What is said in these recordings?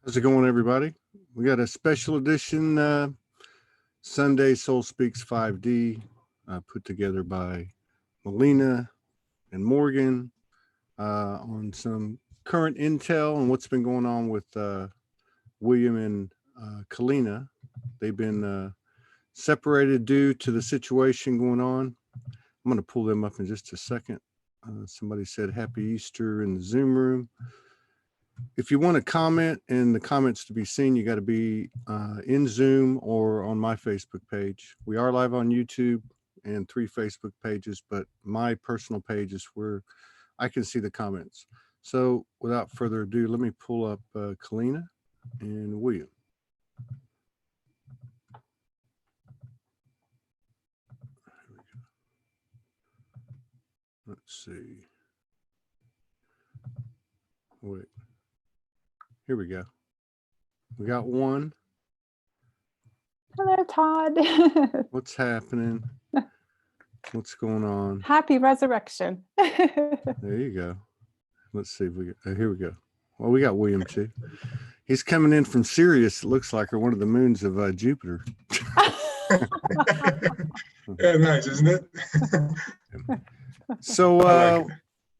How's it going, everybody? We got a special edition Sunday Soul Speaks 5D put together by Keleena and Morgan on some current intel and what's been going on with William and Keleena. They've been separated due to the situation going on. I'm going to pull them up in just a second. Somebody said Happy Easter in the Zoom room. If you want to comment and the comments to be seen, you got to be in Zoom or on my Facebook page. We are live on YouTube and 3 Facebook pages, but my personal page is where I can see the comments. So without further ado, let me pull up Keleena and William. Let's see. Wait. Here we go. We got one. Hello, Todd. What's happening? What's going on? Happy resurrection. There you go. Let's see if we get, here we go. Well, we got William too. He's coming in from Sirius, it looks like, or one of the moons of Jupiter. Yeah, nice, isn't it? So,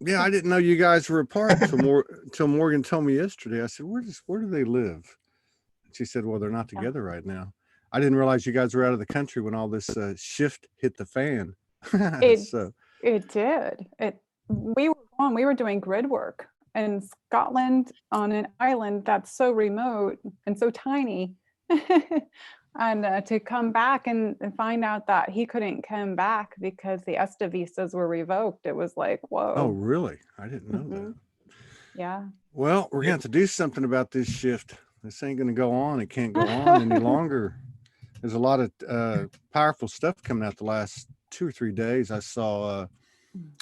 yeah, I didn't know you guys were apart until Morgan told me yesterday. I said, where do they live? And she said, well, they're not together right now. I didn't realize you guys were out of the country when all this shift hit the fan. It did. We were gone. We were doing grid work in Scotland on an island that's so remote and so tiny. And to come back and find out that he couldn't come back because the ESTA visas were revoked, it was like, whoa. Oh, really? I didn't know that. Yeah. Well, we're going to have to do something about this shift. This ain't going to go on. It can't go on any longer. There's a lot of powerful stuff coming out the last 2 or 3 days. I saw, of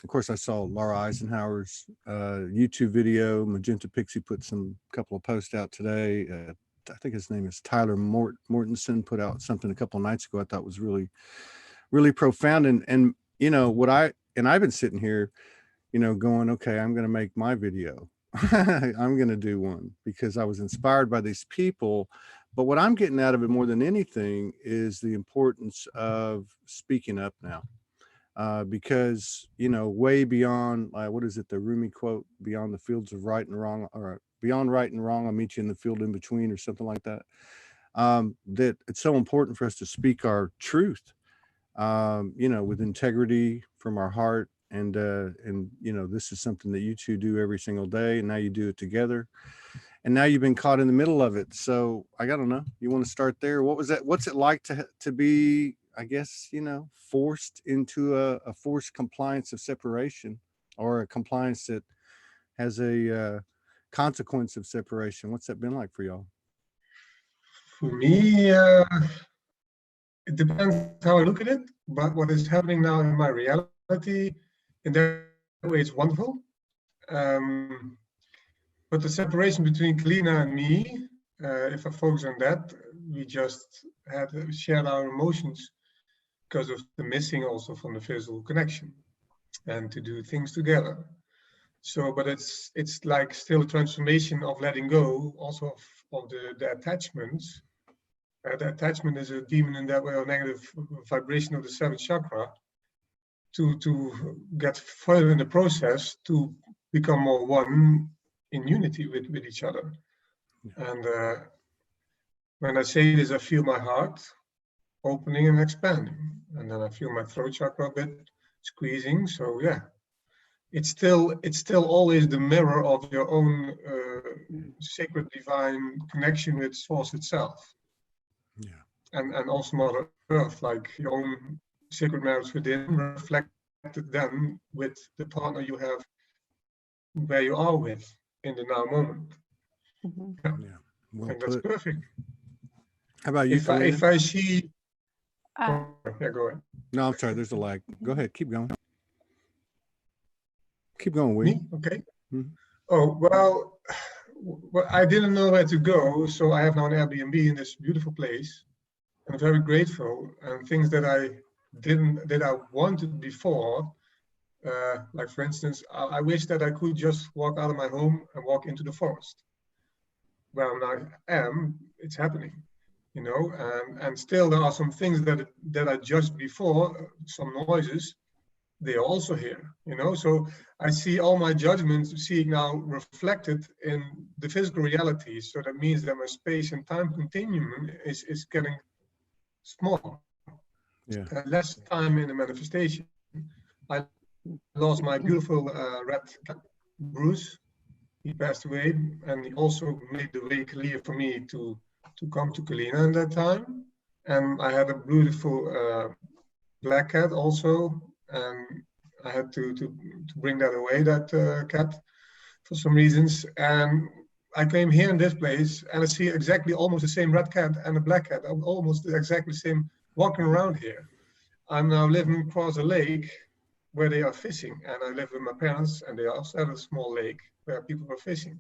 course, I saw Laura Eisenhower's YouTube video. Magenta Pixie put a couple of posts out today. I think his name is Tyler Mortensen, put out something a couple of nights ago I thought was really, really profound. And you know, I've been sitting here, you know, going, okay, I'm going to make my video. I'm going to do one because I was inspired by these people. But what I'm getting out of it more than anything is the importance of speaking up now. Because, you know, way beyond, what is it, the Rumi quote, beyond the fields of right and wrong, or beyond right and wrong, I'll meet you in the field in between, or something like that. That it's so important for us to speak our truth, you know, with integrity from our heart. And you know, this is something that you two do every single day, and now you do it together. And now you've been caught in the middle of it. So I don't know, you want to start there? What was that? What's it like to be, I guess, you know, forced into a forced compliance of separation, or a compliance that has a consequence of separation? What's that been like for y'all? For me, it depends how I look at it, but what is happening now in my reality, in that way, it's wonderful. But the separation between Keleena and me, if I focus on that, we just had shared our emotions because of the missing also from the physical connection and to do things together. So, but it's like still a transformation of letting go also of the attachments. The attachment is a demon in that way, or negative vibration of the 7th chakra, to get further in the process to become more one in unity with each other. And when I say this, I feel my heart opening and expanding, and then I feel my throat chakra a bit squeezing. So yeah, it's still always the mirror of your own sacred divine connection with source itself. Yeah. And also Mother Earth, like your own sacred marriage within, reflected then with the partner you have where you are with in the now moment. Mm-hmm. Yeah. Well, and that's perfect. How about you? If I see yeah, go ahead. No, I'm sorry, there's a lag. Go ahead, keep going. Keep going, William. Me? Okay. Mm-hmm. Oh, well, I didn't know where to go, so I have now an Airbnb in this beautiful place. I'm very grateful, and things that I wanted before, like for instance, I wish that I could just walk out of my home and walk into the forest. where I now am, it's happening, you know, and still there are some things that I judged before, some noises, they are also here, you know. So I see all my judgments seeing now reflected in the physical reality. So that means that my space and time continuum is getting smaller. Yeah. Less time in the manifestation. I lost my beautiful red cat, Bruce. He passed away, and he also made the way clear for me to come to Keleena at that time. And I had a beautiful black cat also, and I had to bring that away, that cat, for some reasons. And I came here in this place, and I see exactly almost the same red cat and a black cat, almost exactly the same, walking around here. I'm now living across a lake where they are fishing, and I live with my parents, and they also have a small lake where people are fishing.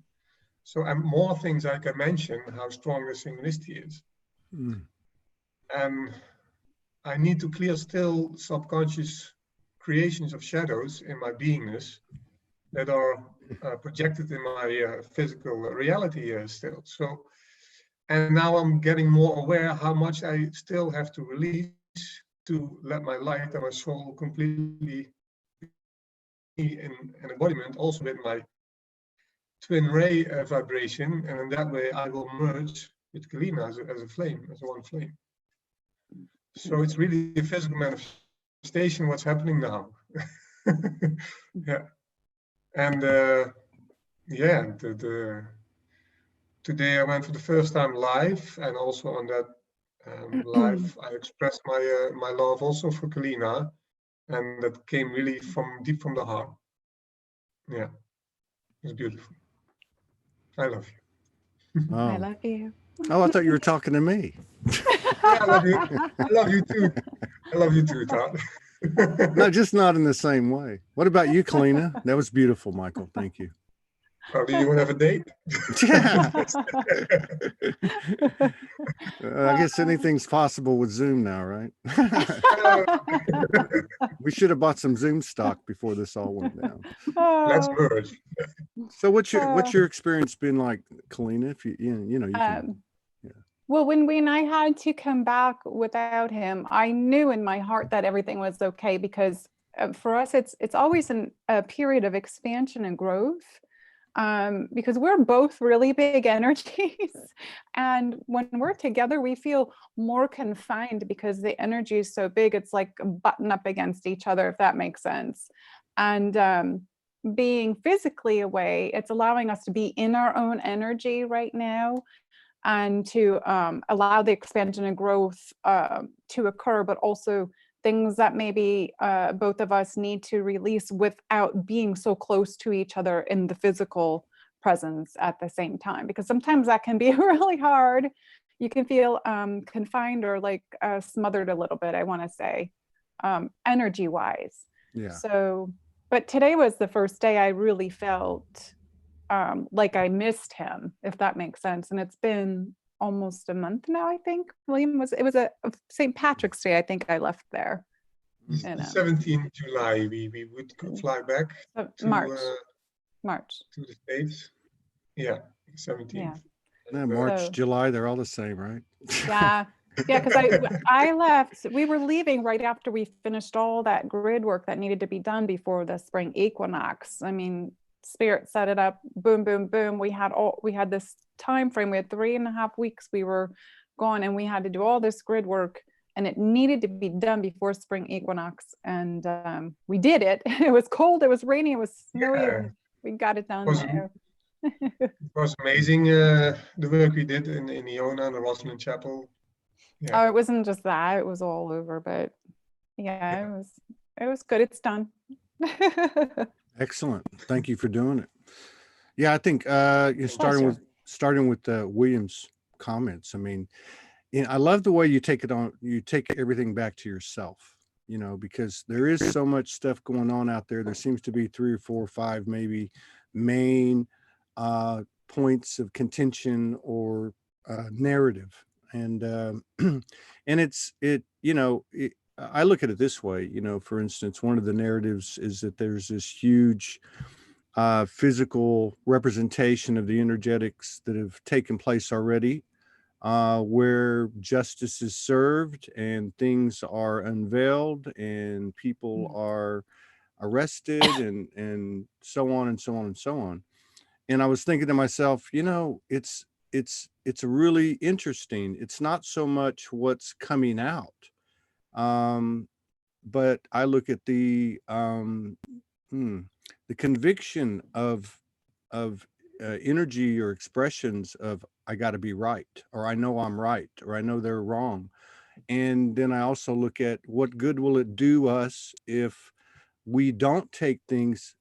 So, and more things I can mention how strong the synchronicity is. Mm. And I need to clear still subconscious creations of shadows in my beingness that are projected in my physical reality still. So, and now I'm getting more aware how much I still have to release to let my light and my soul completely be in an embodiment, also with my twin ray vibration, and in that way I will merge with Keleena as a flame, as one flame. So it's really a physical manifestation what's happening now. Yeah, and yeah, today I went for the first time live, and also on that live I expressed my love also for Keleena, and that came really from deep from the heart. Yeah, it's beautiful. I love you. Oh. I love you. Oh, I thought you were talking to me. Yeah, I love you. I love you too. I love you too, Todd. No, just not in the same way. What about you, Keleena? That was beautiful, Michael. Thank you. Oh, do you want to have a date? Yeah. I guess anything's possible with Zoom now, right? We should have bought some Zoom stock before this all went down. Let's merge. So what's your experience been like, Keleena? If you know you can. Well, when I had to come back without him, I knew in my heart that everything was okay, because for us it's always a period of expansion and growth, because we're both really big energies, and when we're together we feel more confined because the energy is so big. It's like button up against each other, if that makes sense. And being physically away, it's allowing us to be in our own energy right now, and to allow the expansion and growth to occur, but also things that maybe both of us need to release without being so close to each other in the physical presence at the same time, because sometimes that can be really hard. You can feel confined or like smothered a little bit, I want to say, energy wise. Yeah. So, but today was the first day I really felt like I missed him, if that makes sense. And it's been almost a month now, I think. It was a St. Patrick's Day, I think I left there. 17th July, we would fly back to March to the States. Yeah, 17th. Yeah. No, March, July, they're all the same, right? Yeah. Yeah, because I left, we were leaving right after we finished all that grid work that needed to be done before the spring equinox. I mean, Spirit set it up, boom, boom, boom. We had this time frame. We had 3.5 weeks we were gone, and we had to do all this grid work, and it needed to be done before spring equinox. And we did it. It was cold, it was rainy, it was snowy. Yeah. We got it done there. It was amazing, the work we did in Iona and the Rosalind Chapel. Yeah. Oh, it wasn't just that, it was all over, but yeah. It was good. It's done. Excellent. Thank you for doing it. Yeah, I think you're starting with William's comments. I mean, I love the way you take everything back to yourself, because there is so much stuff going on out there. There seems to be 3 or 4 or 5 maybe main points of contention or narrative. And I look at it this way, for instance, one of the narratives is that there's this huge physical representation of the energetics that have taken place already, where justice is served and things are unveiled and people are arrested and so on and so on and so on. And I was thinking to myself, you know, it's really interesting. It's not so much what's coming out, but I look at the conviction of energy or expressions of I got to be right, or I know I'm right, or I know they're wrong. And then I also look at what good will it do us if we don't take things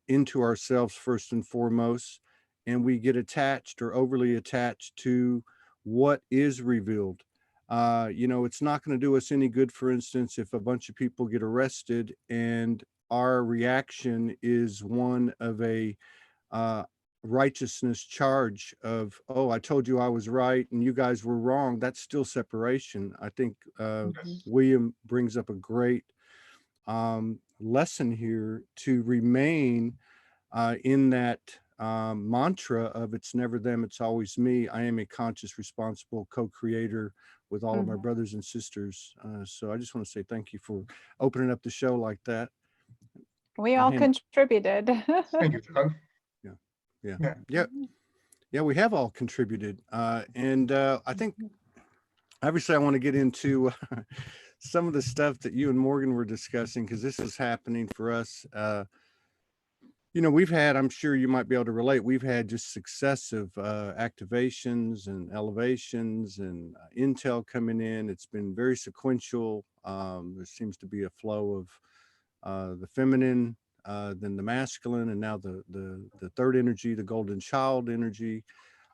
into ourselves first and foremost, and we get attached or overly attached to what is revealed. You know, it's not going to do us any good, for instance, if a bunch of people get arrested and our reaction is one of a uh, righteousness charge of, oh, I told you I was right and you guys were wrong. That's still separation. I think William brings up a great lesson here to remain in that mantra of it's never them, it's always me. I am a conscious, responsible co-creator with all of my brothers and sisters. So I just want to say thank you for opening up the show like that. We all contributed. Thank you, Tom. Yeah, we have all contributed. And I think, obviously, I want to get into some of the stuff that you and Morgan were discussing, because this is happening for us. You know, we've had, I'm sure you might be able to relate, we've had just successive activations and elevations and intel coming in. It's been very sequential. There seems to be a flow of the feminine, then the masculine, and now the third energy, the golden child energy,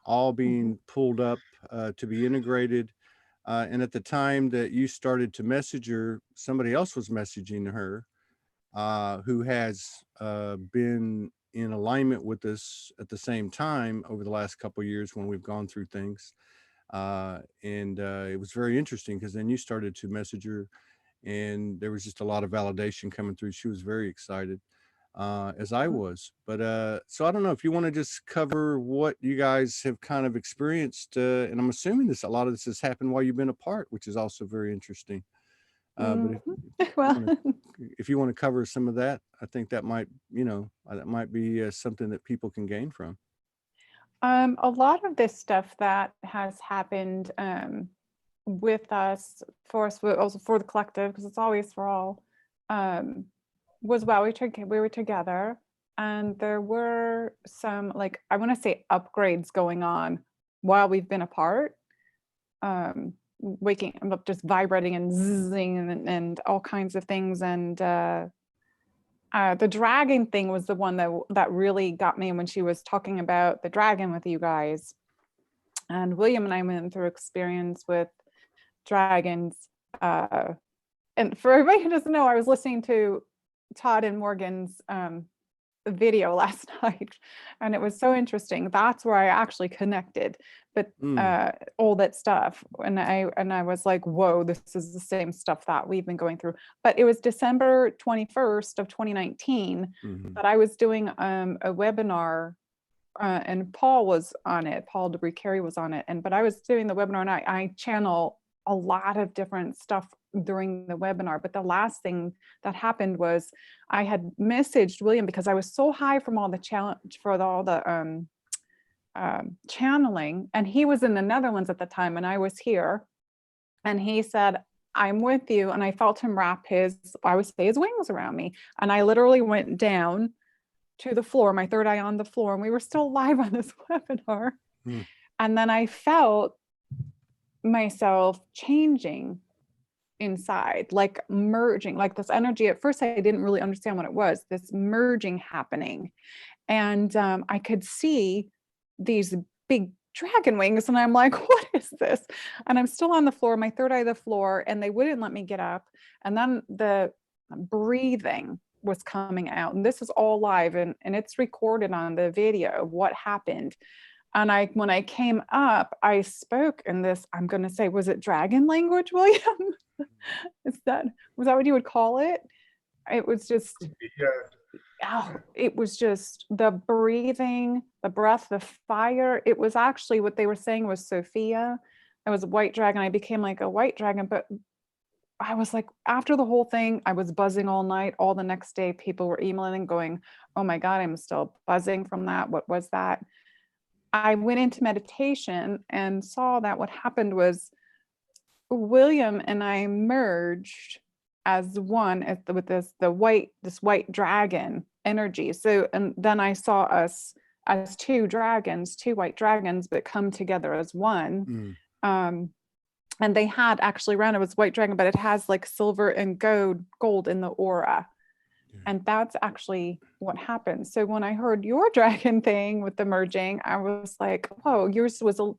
all being pulled up to be integrated. And at the time that you started to message her, somebody else was messaging her who has been in alignment with us at the same time over the last couple of years when we've gone through things. And it was very interesting because then you started to message her and there was just a lot of validation coming through. She was very excited, as I was. But so I don't know if you want to just cover what you guys have kind of experienced. And I'm assuming a lot of this has happened while you've been apart, which is also very interesting. But if you want to cover some of that, I think that might, you know, that might be something that people can gain from. A lot of this stuff that has happened with us, for us, but also for the collective, because it's always for all, was while we were together, and there were some, like, I want to say upgrades going on while we've been apart. Waking up, just vibrating and zizzing and all kinds of things. And the dragon thing was the one that really got me when she was talking about the dragon with you guys. And William and I went through experience with dragons. And for everybody who doesn't know, I was listening to Todd and Morgan's video last night, and it was so interesting. That's where I actually connected, but all that stuff, and I was like, whoa, this is the same stuff that we've been going through. But it was December 21st of 2019 that I was doing a webinar, and Paul was on it. Paul Debris Carey was on it, but I was doing the webinar, and I channel a lot of different stuff during the webinar. But the last thing that happened was I had messaged William because I was so high from all the challenge for all the channeling, and he was in the Netherlands at the time and I was here, and he said, I'm with you. And I felt him wrap his wings around me, and I literally went down to the floor, my third eye on the floor, and we were still live on this webinar. And then I felt myself changing inside, like merging, like this energy. At first I didn't really understand what it was, this merging happening, and I could see these big dragon wings, and I'm like, what is this? And I'm still on the floor, my third eye the floor, and they wouldn't let me get up. And then the breathing was coming out, and this is all live, and it's recorded on the video of what happened. And when I came up, I spoke in this, I'm going to say, was it dragon language, William? Was that what you would call it? It was just, oh, it was just the breathing, the breath, the fire. It was actually what they were saying was Sophia. I was a white dragon. I became like a white dragon, but I was like, after the whole thing, I was buzzing all night. All the next day, people were emailing going, oh my God, I'm still buzzing from that. What was that? I went into meditation and saw that what happened was William and I merged as one with this white dragon energy. So, and then I saw us as two dragons, two white dragons, but come together as one. And they had actually around it was white dragon, but it has like silver and gold in the aura. Yeah. And that's actually what happened. So when I heard your dragon thing with the merging, I was like, whoa, yours was it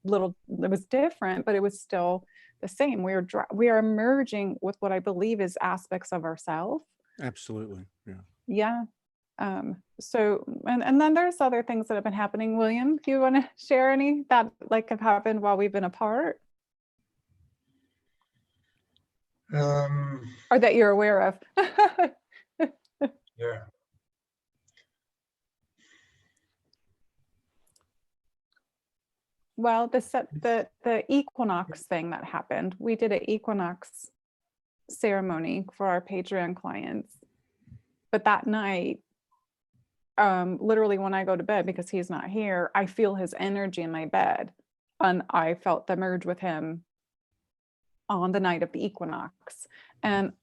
was different, but it was still the same. We are merging with what I believe is aspects of ourselves. Absolutely. Yeah. Yeah. So, and then there's other things that have been happening. William, do you want to share any that like have happened while we've been apart? Or that you're aware of? Yeah. Well, the equinox thing that happened, we did an equinox ceremony for our Patreon clients. But that night, literally when I go to bed, because he's not here, I feel his energy in my bed. And I felt the merge with him on the night of the equinox. And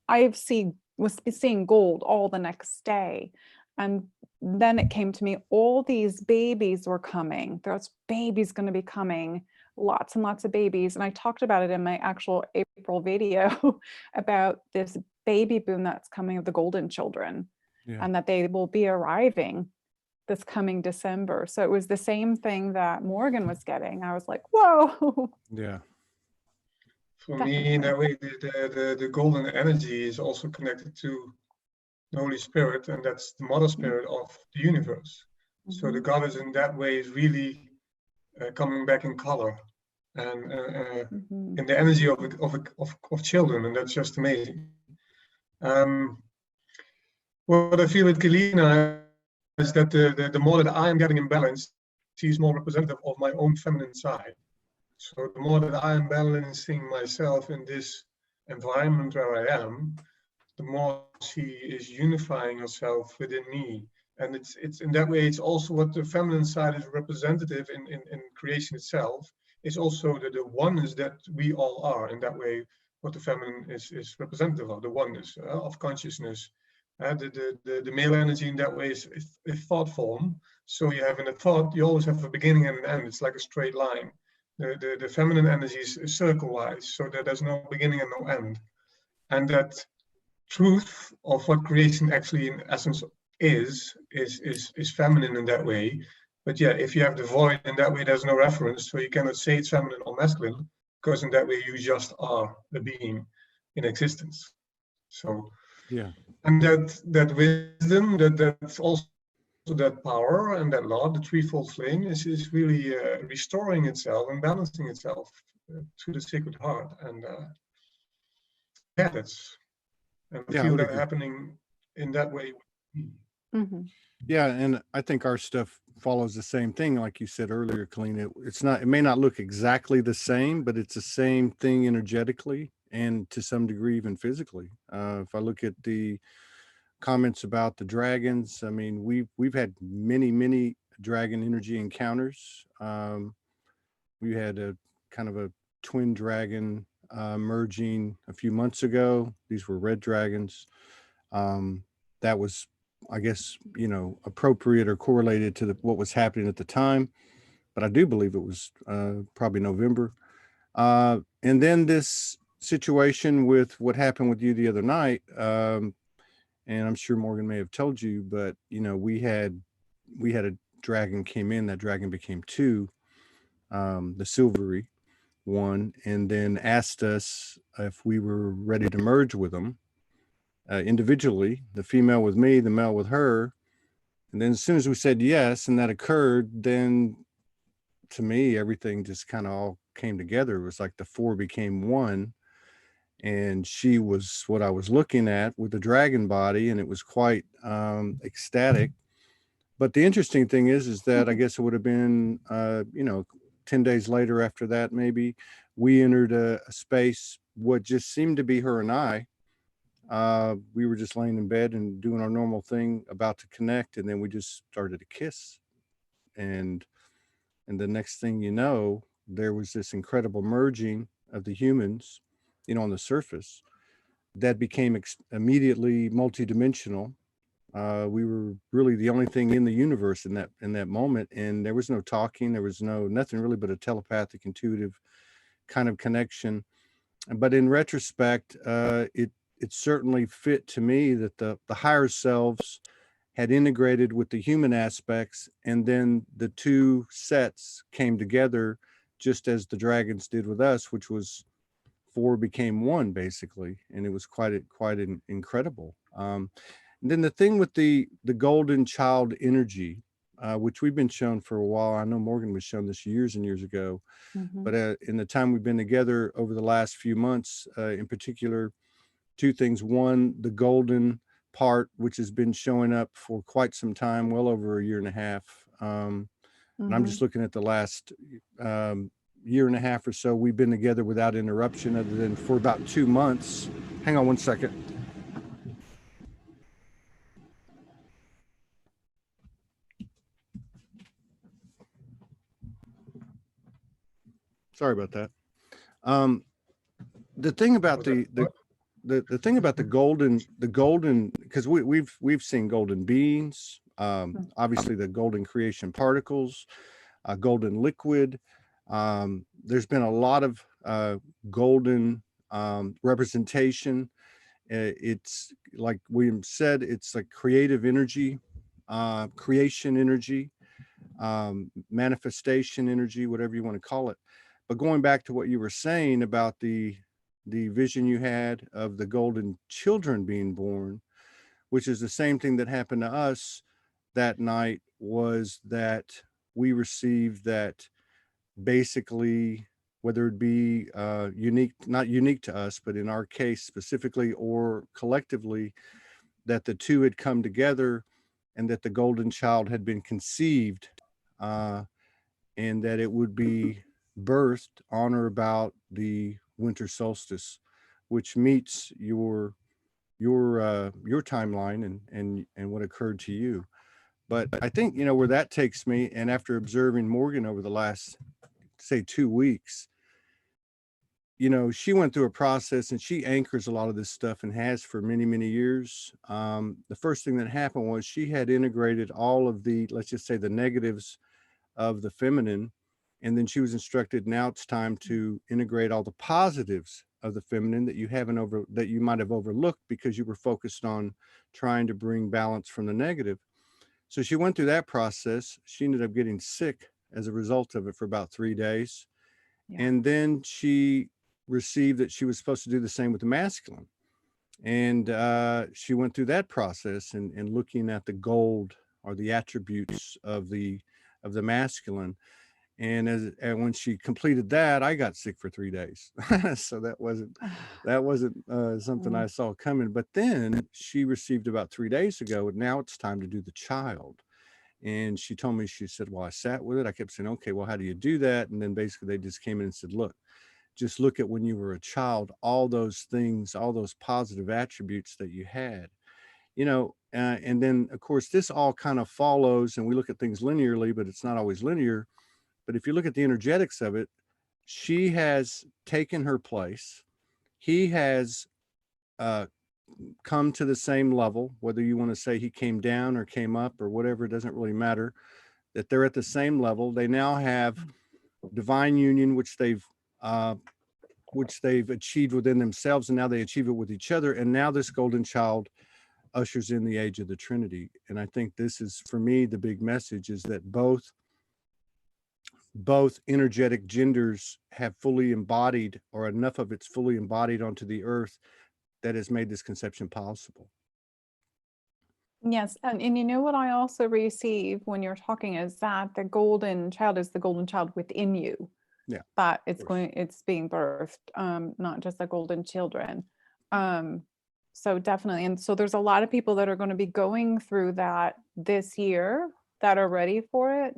was seeing gold all the next day. And then it came to me, all these babies were coming. There's babies going to be coming, lots and lots of babies. And I talked about it in my actual April video about this baby boom that's coming of the golden children. Yeah. And that they will be arriving this coming December. So it was the same thing that Morgan was getting. I was like, whoa. Yeah. For me, in that way, the golden energy is also connected to the Holy Spirit, and that's the mother spirit of the universe. Mm-hmm. So the goddess in that way is really coming back in color and in the energy of children, and that's just amazing. What I feel with Keleena is that the more that I am getting in balance, she's more representative of my own feminine side. So the more that I am balancing myself in this environment where I am, the more she is unifying herself within me. And it's in that way, it's also what the feminine side is representative in creation itself. It's also the oneness that we all are. In that way, what the feminine is representative of, the oneness of consciousness. The male energy in that way is thought form. So you have in a thought, you always have a beginning and an end. It's like a straight line. The feminine energy is circle-wise, so that there's no beginning and no end. And that truth of what creation actually in essence is feminine in that way. But yeah, if you have the void in that way, there's no reference, so you cannot say it's feminine or masculine, because in that way you just are the being in existence. So yeah, and that wisdom, that's also that power and that love, the threefold flame, is really restoring itself and balancing itself to the sacred heart. And yeah, I feel that happening in that way. Mm-hmm. Yeah, and I think our stuff follows the same thing, like you said earlier, Keleena. It may not look exactly the same, but it's the same thing energetically and to some degree even physically. If I look at the comments about the dragons, I mean, we've had many dragon energy encounters. We had a kind of a twin dragon merging a few months ago. These were red dragons. That was, I guess, appropriate or correlated to what was happening at the time, but I do believe it was probably November. And then this situation with what happened with you the other night, and I'm sure Morgan may have told you, but we had a dragon came in. That dragon became two, the silvery one, and then asked us if we were ready to merge with them individually, the female with me, the male with her. And then as soon as we said yes, and that occurred, then to me, everything just kind of all came together. It was like the four became one. and she was what I was looking at with the dragon body, and it was quite ecstatic. But the interesting thing is that I guess it would have been, 10 days later after that, maybe we entered a space, what just seemed to be her and I. We were just laying in bed and doing our normal thing, about to connect, and then we just started to kiss. And the next thing you know, there was this incredible merging of the humans, on the surface, that became immediately multidimensional. We were really the only thing in the universe in that moment, and there was no talking, there was nothing really but a telepathic, intuitive kind of connection. But in retrospect, it certainly fit to me that the higher selves had integrated with the human aspects, and then the two sets came together, just as the dragons did with us, which was four became one, basically, and it was quite incredible. And then the thing with the golden child energy, which we've been shown for a while. I know Morgan was shown this years and years ago, but in the time we've been together over the last few months, in particular, two things. One, the golden part, which has been showing up for quite some time, well over a year and a half. And I'm just looking at the last year and a half or so. We've been together without interruption, other than for about 2 months. Hang on one second. Sorry about that. The thing about the thing about the golden, because we've seen golden beings, obviously the golden creation particles, golden liquid. There's been a lot of golden representation. It's like William said, it's like creative energy, creation energy, manifestation energy, whatever you want to call it. But going back to what you were saying about the vision you had of the golden children being born, which is the same thing that happened to us that night, was that we received that, basically, whether it be unique, not unique to us, but in our case specifically or collectively, that the two had come together and that the golden child had been conceived, and that it would be birthed on or about the winter solstice, which meets your timeline and what occurred to you. But I think, where that takes me, and after observing Morgan over the last, say, 2 weeks, she went through a process, and she anchors a lot of this stuff and has for many, many years. The first thing that happened was she had integrated all of the, let's just say, the negatives of the feminine. And then she was instructed, now it's time to integrate all the positives of the feminine that you might have overlooked because you were focused on trying to bring balance from the negative. So she went through that process. She ended up getting sick as a result of it for about 3 days. Yeah. And then she received that she was supposed to do the same with the masculine. And she went through that process and looking at the gold, or the attributes of the masculine. And when she completed that, I got sick for 3 days. So that wasn't something I saw coming. But then she received about 3 days ago, and now it's time to do the child. And she told me, she said, well, I sat with it. I kept saying, okay, well, how do you do that? And then basically they just came in and said, look, just look at when you were a child, all those things, all those positive attributes that you had, and then of course this all kind of follows, and we look at things linearly, but it's not always linear. But if you look at the energetics of it, she has taken her place. He has come to the same level, whether you want to say he came down or came up or whatever, it doesn't really matter, that they're at the same level. They now have divine union, which they've achieved within themselves, and now they achieve it with each other. And now this golden child ushers in the age of the Trinity. And I think this is, for me, the big message, is that both energetic genders have fully embodied, or enough of it's fully embodied onto the earth, that has made this conception possible. Yes, and what I also receive when you're talking is that the golden child is the golden child within you. that it's being birthed, not just the golden children. So definitely, and so there's a lot of people that are going to be going through that this year that are ready for it.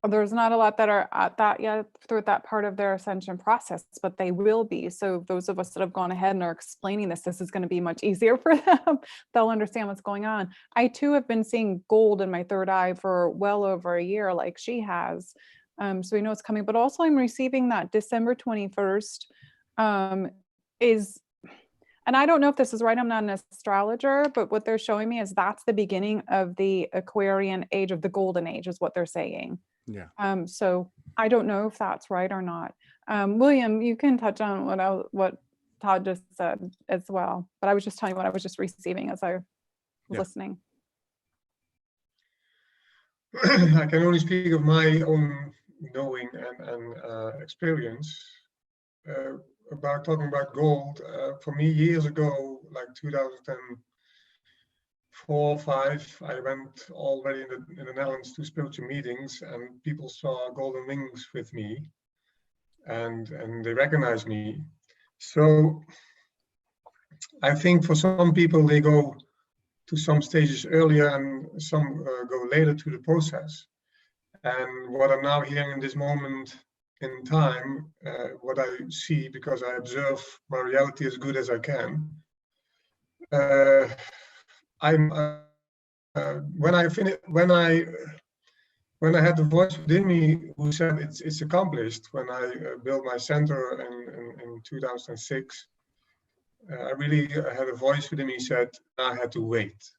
There's not a lot that are at that yet through that part of their ascension process, but they will be. So those of us that have gone ahead and are explaining this is going to be much easier for them. They'll understand what's going on. I too have been seeing gold in my third eye for well over a year, like she has. So we know it's coming, but also I'm receiving that December 21st and I don't know if this is right, I'm not an astrologer, but what they're showing me is that's the beginning of the Aquarian age, of the golden age is what they're saying. Yeah. So I don't know if that's right or not. William, you can touch on what Todd just said as well, but I was just telling you what I was just receiving as I was listening. I can only speak of my own knowing and experience. About talking about gold, for me years ago, like 2004, 5, I went already in the Netherlands to spiritual meetings, and people saw golden wings with me, and they recognized me. So I think for some people they go to some stages earlier, and some go later to the process. And what I'm now hearing in this moment in time, what I see, because I observe my reality as good as I can. When I had the voice within me who said it's accomplished, when I built my center in 2006, I really had a voice within me said I had to wait.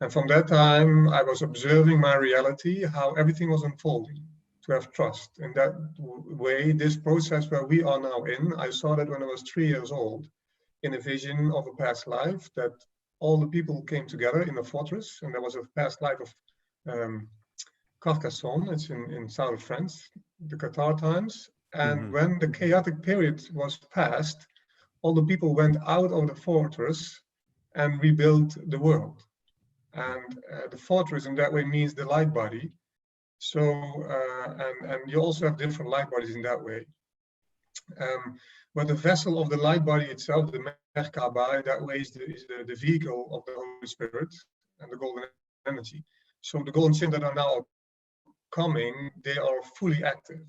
And from that time, I was observing my reality, how everything was unfolding, to have trust. In that way, this process where we are now in, I saw that when I was 3 years old, in a vision of a past life, that all the people came together in a fortress, and there was a past life of Carcassonne, it's in south of France, the Qatar times. And when the chaotic period was past, all the people went out of the fortress and rebuilt the world. And the fortress in that way means the light body. So, and you also have different light bodies in that way. But the vessel of the light body itself, the Merkaba, in that way is the vehicle of the Holy Spirit and the golden energy. So the golden children that are now coming, they are fully active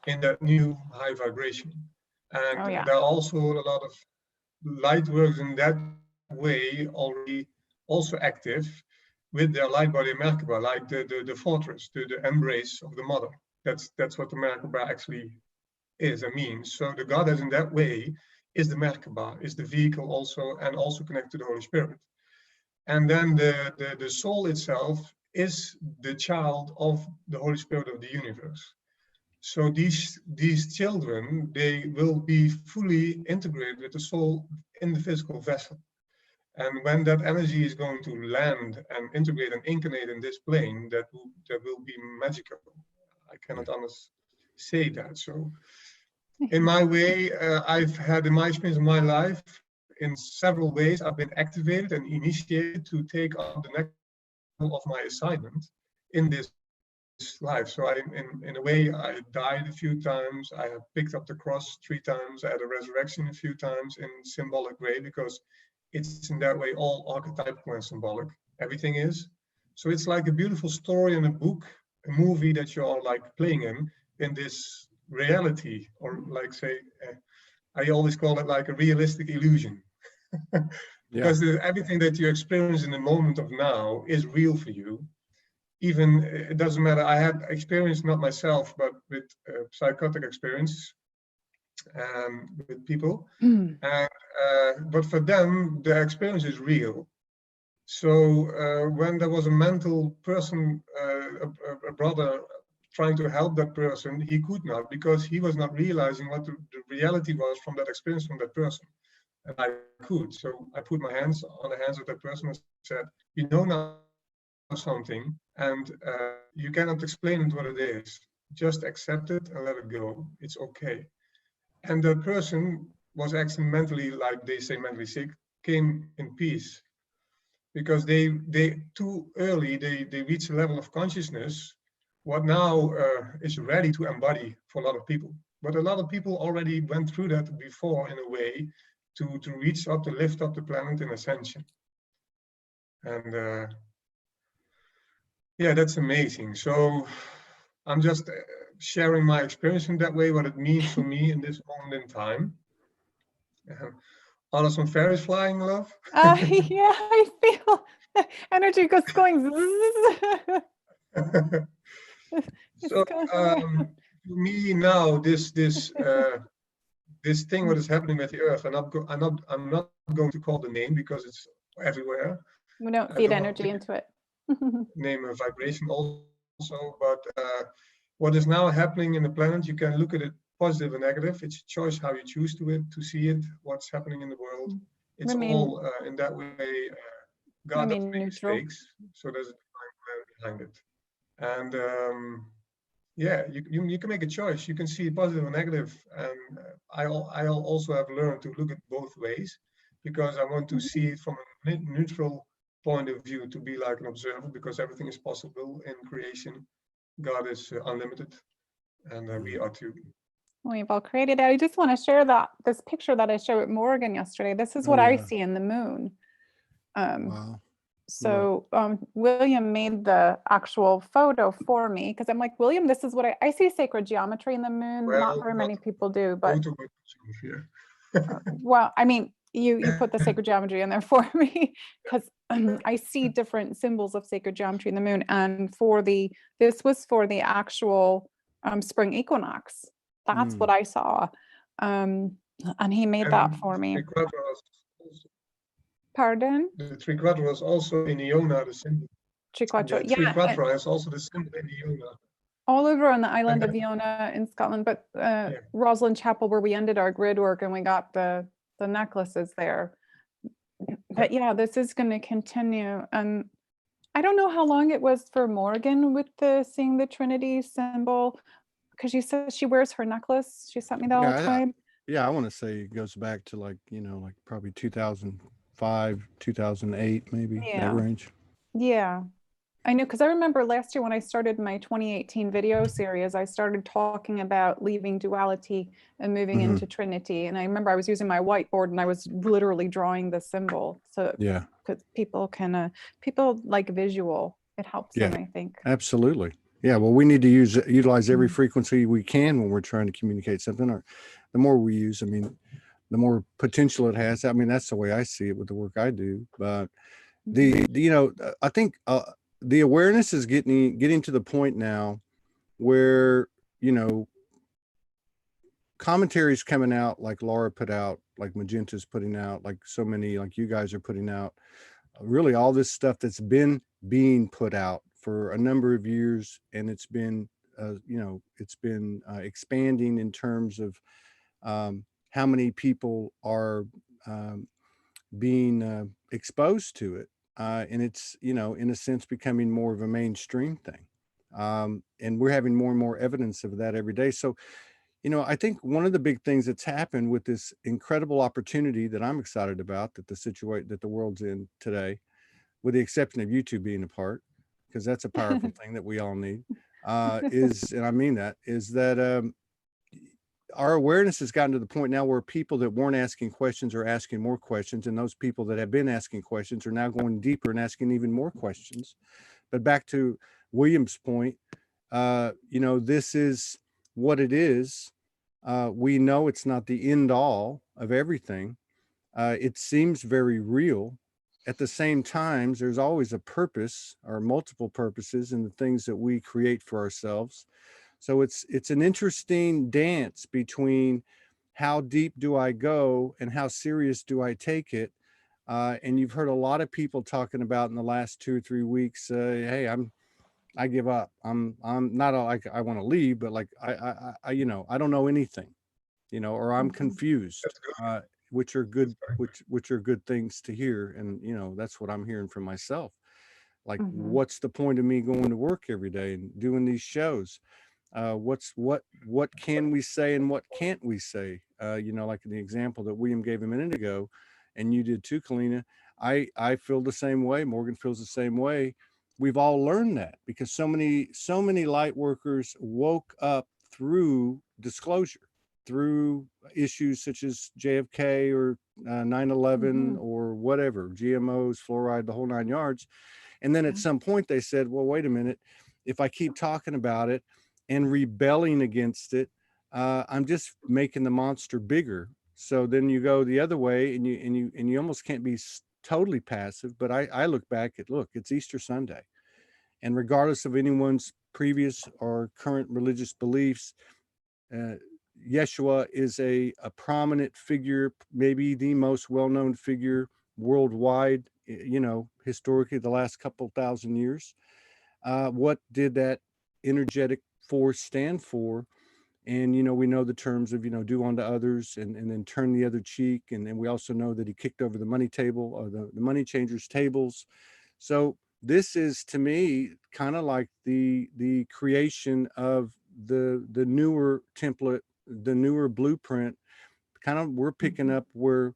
in that new high vibration. And there are also a lot of light works in that way already also active with their light body Merkaba, like the fortress, the embrace of the mother. That's what the Merkaba actually is and means. So the goddess in that way is the Merkaba, is the vehicle also, and also connected to the Holy Spirit. And then the soul itself is the child of the Holy Spirit of the universe. So these children, they will be fully integrated with the soul in the physical vessel. And when that energy is going to land and integrate and incarnate in this plane, that will be magical. I cannot honestly say that. So in my way, I've had in my experience of my life, in several ways, I've been activated and initiated to take on the next level of my assignment in this life. So in a way, I died a few times. I have picked up the cross 3 times. I had a resurrection a few times in symbolic way, because it's in that way all archetypical and symbolic. Everything is. So it's like a beautiful story in a book, a movie that you are like playing in this reality, or like say, I always call it like a realistic illusion. Because everything that you experience in the moment of now is real for you. Even, it doesn't matter, I had experience, not myself, but with psychotic experience with people. But for them, the experience is real. So when there was a mental person, a brother trying to help that person, he could not, because he was not realizing what the reality was from that experience from that person. And I could. So I put my hands on the hands of that person and said, you know now something, and you cannot explain it what it is. Just accept it and let it go. It's okay. And the person was actually mentally, like they say, mentally sick, came in peace, because they too early they reach a level of consciousness what now is ready to embody for a lot of people. But a lot of people already went through that before in a way to reach up, to lift up the planet in ascension. And yeah, that's amazing. So I'm just sharing my experience in that way, what it means for me in this moment in time. Are there some fairies flying, love? Yeah, I feel energy goes going. So for me now, this thing what is happening with the earth, and I'm not going to call the name because it's everywhere. We don't feed energy into it. Name a vibration also, but what is now happening in the planet, you can look at it positive and negative. It's a choice how you choose to see it, what's happening in the world. It's all in that way. God doesn't make mistakes, so there's a divine plan behind it. And yeah, you can make a choice. You can see positive or negative, and I also have learned to look at both ways, because I want to see it from a neutral point of view, to be like an observer, because everything is possible in creation. God is unlimited, and we are too. We've all created it. I just want to share this picture that I showed with Morgan yesterday. This is what I see in the moon. Wow. So William made the actual photo for me, because I'm like, William, this is what I see sacred geometry in the moon. Well, not very many people do, but here. well, I mean, you put the sacred geometry in there for me, because I see different symbols of sacred geometry in the moon. And this was for the actual spring equinox. That's what I saw. And he made that for me. Pardon? The triquetra was also in Iona, the symbol. Triquetra, yeah. Triquetra is also the symbol in Iona. All over on the island of Iona in Scotland, but Rosalind Chapel, where we ended our grid work, and we got the necklaces there. But yeah, this is going to continue. And I don't know how long it was for Morgan with seeing the Trinity symbol, because she says she wears her necklace. She sent me that all the time. Yeah, I want to say it goes back to like probably 2005, 2008, maybe that range. Yeah, I know, because I remember last year when I started my 2018 video series, I started talking about leaving duality and moving into Trinity. And I remember I was using my whiteboard and I was literally drawing the symbol. So yeah, because people like visual, it helps them, I think. Absolutely. Yeah, well, we need to utilize every frequency we can when we're trying to communicate something. Or the more we use, I mean, the more potential it has. I mean, that's the way I see it with the work I do. But I think the awareness is getting to the point now where commentaries coming out, like Laura put out, like Magenta's putting out, like so many, like you guys are putting out. Really, all this stuff that's been being put out for a number of years, and it's been expanding in terms of how many people are being exposed to it, and it's in a sense becoming more of a mainstream thing, and we're having more and more evidence of that every day. So I think one of the big things that's happened with this incredible opportunity that I'm excited about, that the world's in today, with the exception of you two being apart, because that's a powerful thing that we all need, and I mean that, is that our awareness has gotten to the point now where people that weren't asking questions are asking more questions, and those people that have been asking questions are now going deeper and asking even more questions. But back to William's point, this is what it is. We know it's not the end all of everything. It seems very real. At the same time, there's always a purpose or multiple purposes in the things that we create for ourselves. So it's an interesting dance between how deep do I go and how serious do I take it. And you've heard a lot of people talking about in the last 2 or 3 weeks, hey, I give up. I'm not like I want to leave, but like I I don't know anything, or I'm confused, which are good, which are good things to hear. And that's what I'm hearing from myself. Like, what's the point of me going to work every day and doing these shows? What can we say and what can't we say? Like the example that William gave a minute ago, and you did too, Keleena. I feel the same way. Morgan feels the same way. we've all learned that because so many light workers woke up through disclosure, through issues such as JFK or 9/11 or whatever, GMOs, fluoride, the whole 9 yards. And then at some point they said, well, wait a minute, if I keep talking about it and rebelling against it, I'm just making the monster bigger. So then you go the other way and you almost can't be totally passive. But I look back at, look, it's Easter Sunday. And regardless of anyone's previous or current religious beliefs, Yeshua is a prominent figure, maybe the most well-known figure worldwide, you know, historically the last couple thousand years. What did that energetic force stand for? And, you know, we know the terms of, you know, do unto others and then turn the other cheek. And then we also know that he kicked over the money table or the money changers' tables. So this is, to me, kind of like the creation of the newer template, the newer blueprint. Kind of, we're picking up where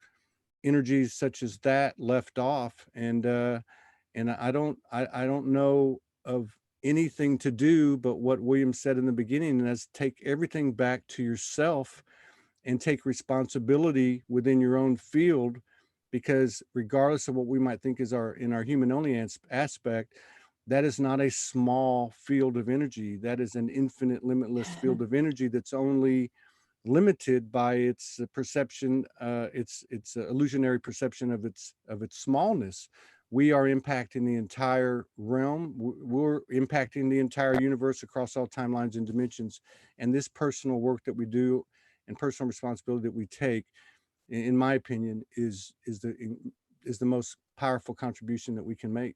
energies such as that left off. And I don't know of anything to do but what William said in the beginning, and that's take everything back to yourself and take responsibility within your own field, because regardless of what we might think is in our human only aspect, that is not a small field of energy. That is an infinite, limitless field of energy that's only limited by its perception, its illusionary perception of its smallness. We are impacting the entire realm. We're impacting the entire universe across all timelines and dimensions. And this personal work that we do and personal responsibility that we take, in my opinion, is the most powerful contribution that we can make.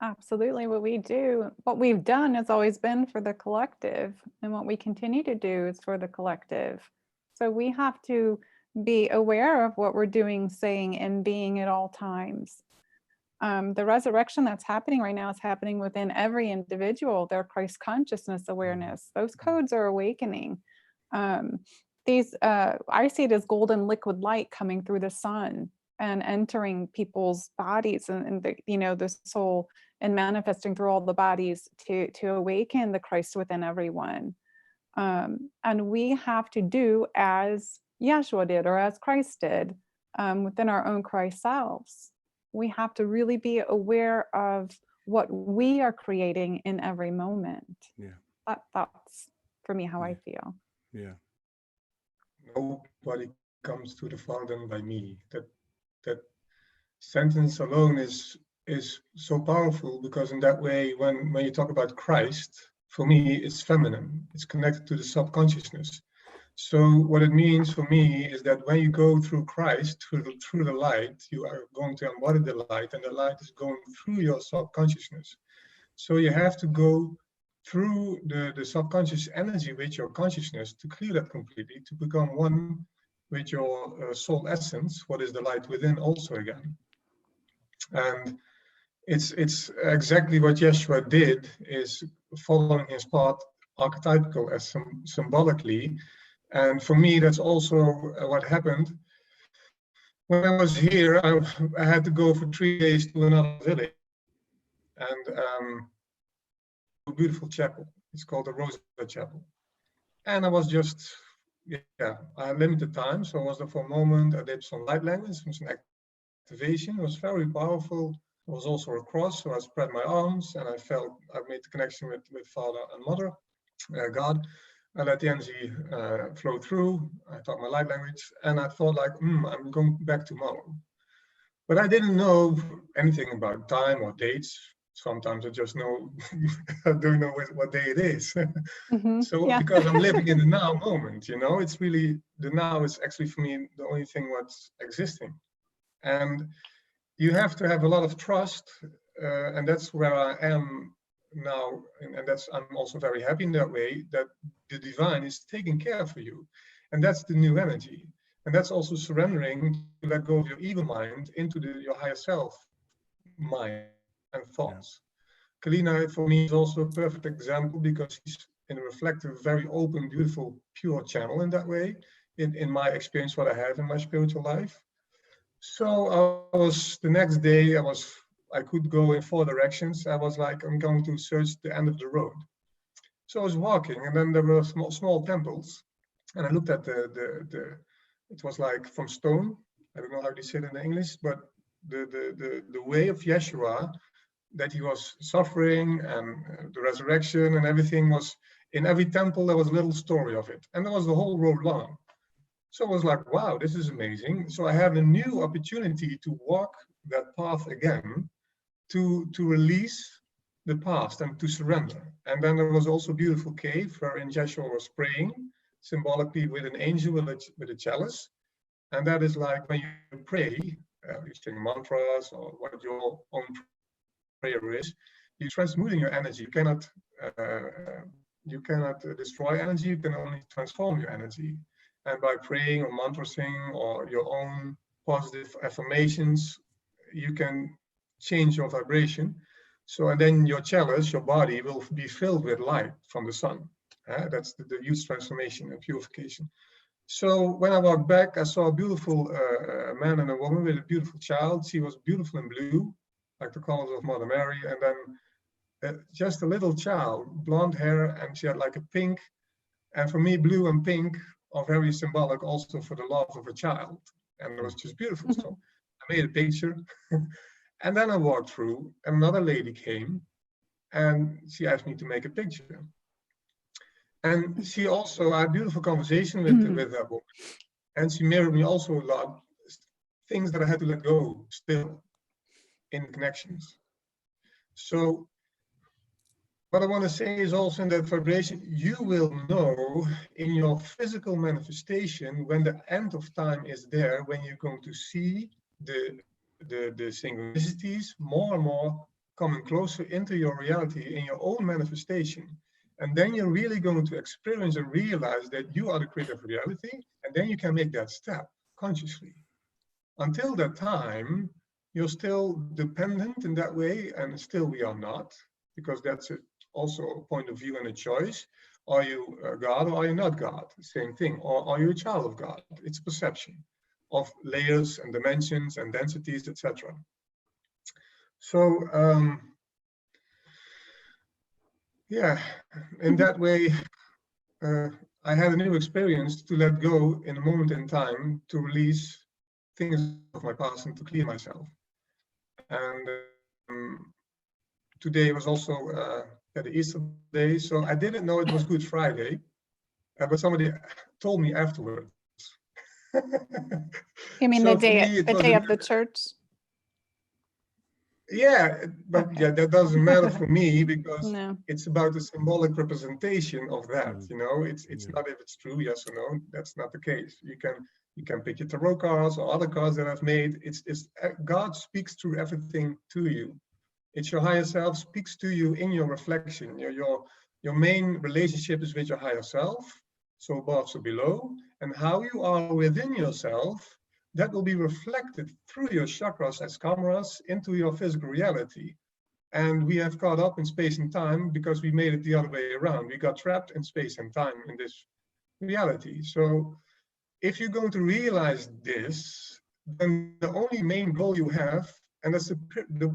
Absolutely. What we've done has always been for the collective, and what we continue to do is for the collective. So we have to be aware of what we're doing, saying, and being at all times. The resurrection that's happening right now is happening within every individual, their Christ consciousness awareness. Those codes are awakening. I see it as golden liquid light coming through the sun and entering people's bodies and the soul, and manifesting through all the bodies to awaken the Christ within everyone. And we have to do as Yeshua did, or as Christ did, within our own Christ selves. We have to really be aware of what we are creating in every moment. Yeah. That's for me how I feel. Yeah. Nobody comes to the Father by me. That sentence alone is so powerful, because in that way, when you talk about Christ, for me, it's feminine. It's connected to the subconsciousness. So what it means for me is that when you go through Christ, through the light, you are going to embody the light, and the light is going through your subconsciousness. So you have to go through the subconscious energy with your consciousness to clear that completely, to become one with your soul essence, what is the light within also again. And it's exactly what Yeshua did, is following his path archetypical as symbolically. And for me, that's also what happened. When I was here, I had to go for 3 days to another village, and a beautiful chapel. It's called the Rosa Chapel. And I was just, I had limited time, so I was there for a moment. I did some light language, some activation. It was very powerful. There was also a cross, so I spread my arms, and I made the connection with Father and Mother, God. I let the energy flow through. I taught my light language, and I thought like, I'm going back tomorrow. But I didn't know anything about time or dates. Sometimes I just know, I don't know what day it is. Because I'm living in the now moment, it's really, the now is actually for me the only thing what's existing. And you have to have a lot of trust, and that's where I am now, and I'm also very happy in that way, that the divine is taking care for you, and that's the new energy, and that's also surrendering to let go of your ego mind into your higher self mind and thoughts. Keleena, for me, is also a perfect example, because she's in a reflective, very open, beautiful, pure channel in that way, in my experience, what I have in my spiritual life. So the next day I was I could go in 4 directions. I was like, I'm going to search the end of the road. So I was walking, and then there were small temples, and I looked at the it was like from stone. I don't know how they say it in English, but the way of Yeshua, that he was suffering, and the resurrection and everything was in every temple. There was a little story of it, and there was the whole road long. So I was like, wow, this is amazing. So I had a new opportunity to walk that path again, to release the past and to surrender. And then there was also a beautiful cave wherein Yeshua was praying symbolically with an angel with a chalice. And that is like when you pray, you sing mantras or what your own prayer is, you're transmuting your energy. You cannot destroy energy, you can only transform your energy. And by praying or mantrasing or your own positive affirmations, you can change your vibration. So, and then your chalice, your body, will be filled with light from the sun. That's the huge transformation and purification. So when I walked back, I saw a beautiful man and a woman with a beautiful child. She was beautiful in blue, like the colors of Mother Mary. And then just a little child, blonde hair, and she had like a pink. And for me, blue and pink are very symbolic also for the love of a child. And it was just beautiful. So I made a picture. And then I walked through, and another lady came, and she asked me to make a picture. And she also had a beautiful conversation with that woman. And she mirrored me also a lot, things that I had to let go still in connections. So what I want to say is also in that vibration, you will know in your physical manifestation when the end of time is there, when you're going to see the synchronicities more and more coming closer into your reality in your own manifestation. And then you're really going to experience and realize that you are the creator of reality, and then you can make that step consciously. Until that time, you're still dependent in that way, and still we are not, because that's also a point of view and a choice. Are you God or are you not God? Same thing. Or are you a child of God? It's perception of layers and dimensions and densities, etc. So yeah, in that way, I had a new experience to let go in a moment in time, to release things of my past and to clear myself. And today was also the Easter day, so I didn't know it was Good Friday, but somebody told me afterwards. You mean So the day, for me, of the church? Yeah, but Okay. yeah, that doesn't matter for me, because No. it's about the symbolic representation of that. Mm. You know, it's not if it's true, yes or no. That's not the case. You can pick your tarot cards or other cards that I've made. It's God speaks through everything to you. It's your higher self speaks to you in your reflection. Your main relationship is with your higher self, so above, so below, and how you are within yourself. That will be reflected through your chakras as cameras into your physical reality. And we have caught up in space and time because we made it the other way around. We got trapped in space and time in this reality. So if you're going to realize this, then the only main goal you have, and that's the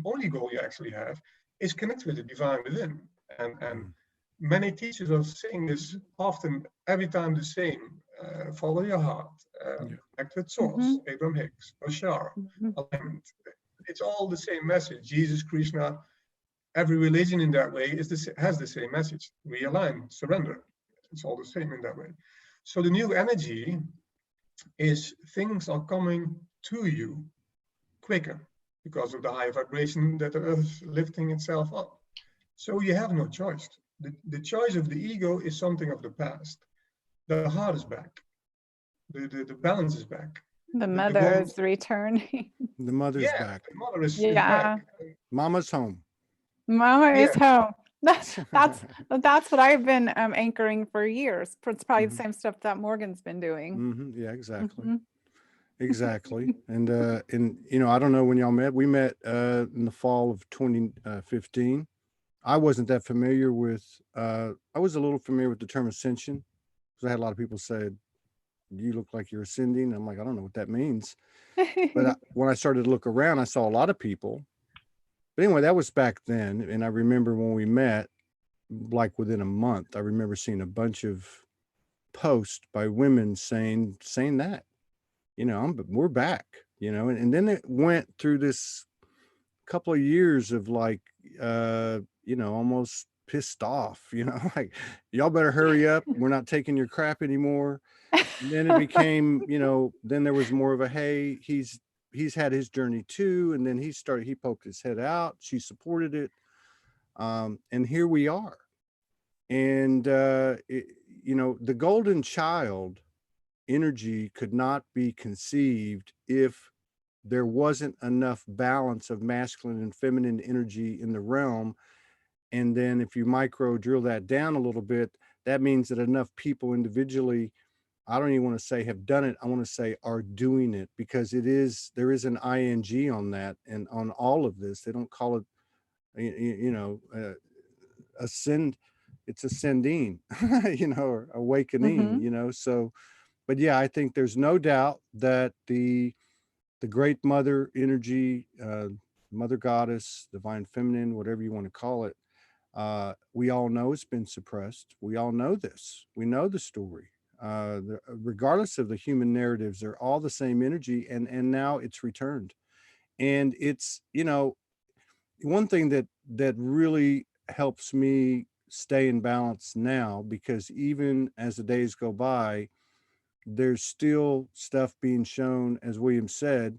only goal you actually have, is connect with the divine within. And many teachers are saying this often, every time the same. Follow your heart, connect with source, Abraham Hicks, Bashar, alignment. It's all the same message. Jesus, Krishna, every religion in that way has the same message. Realign, surrender. It's all the same in that way. So the new energy is things are coming to you quicker because of the high vibration that the earth is lifting itself up. So you have no choice. The choice of the ego is something of the past. The heart is back. The balance is back. The mother is returning. The mother's back. The mother is back. Mama's home. Mama is home. That's what I've been anchoring for years. It's probably the same stuff that Morgan's been doing. Yeah, exactly. Exactly. And you know, I don't know when y'all met. We met in the fall of 2015. I wasn't that familiar with I was a little familiar with the term ascension, because I had a lot of people said, you look like you're ascending. I'm like, I don't know what that means. But when I started to look around, I saw a lot of people. But anyway, that was back then. And I remember when we met, like within a month, I remember seeing a bunch of posts by women saying that, we're back, and then it went through this couple of years of like, almost pissed off, like, y'all better hurry up. We're not taking your crap anymore. And then it became, then there was more of a, hey, he's had his journey too. And then he poked his head out. She supported it. And here we are. And, the golden child energy could not be conceived if there wasn't enough balance of masculine and feminine energy in the realm. And then if you micro drill that down a little bit, that means that enough people individually, I don't even want to say have done it, I want to say are doing it, because there is an ing on that, and on all of this. They don't call it ascend, it's ascending, or awakening, so. But yeah, I think there's no doubt that the great mother energy, mother goddess, divine feminine, whatever you want to call it, we all know it's been suppressed. We all know this. We know the story. Regardless of the human narratives, they're all the same energy, and now it's returned. And it's, one thing that really helps me stay in balance now, because even as the days go by, there's still stuff being shown, as William said,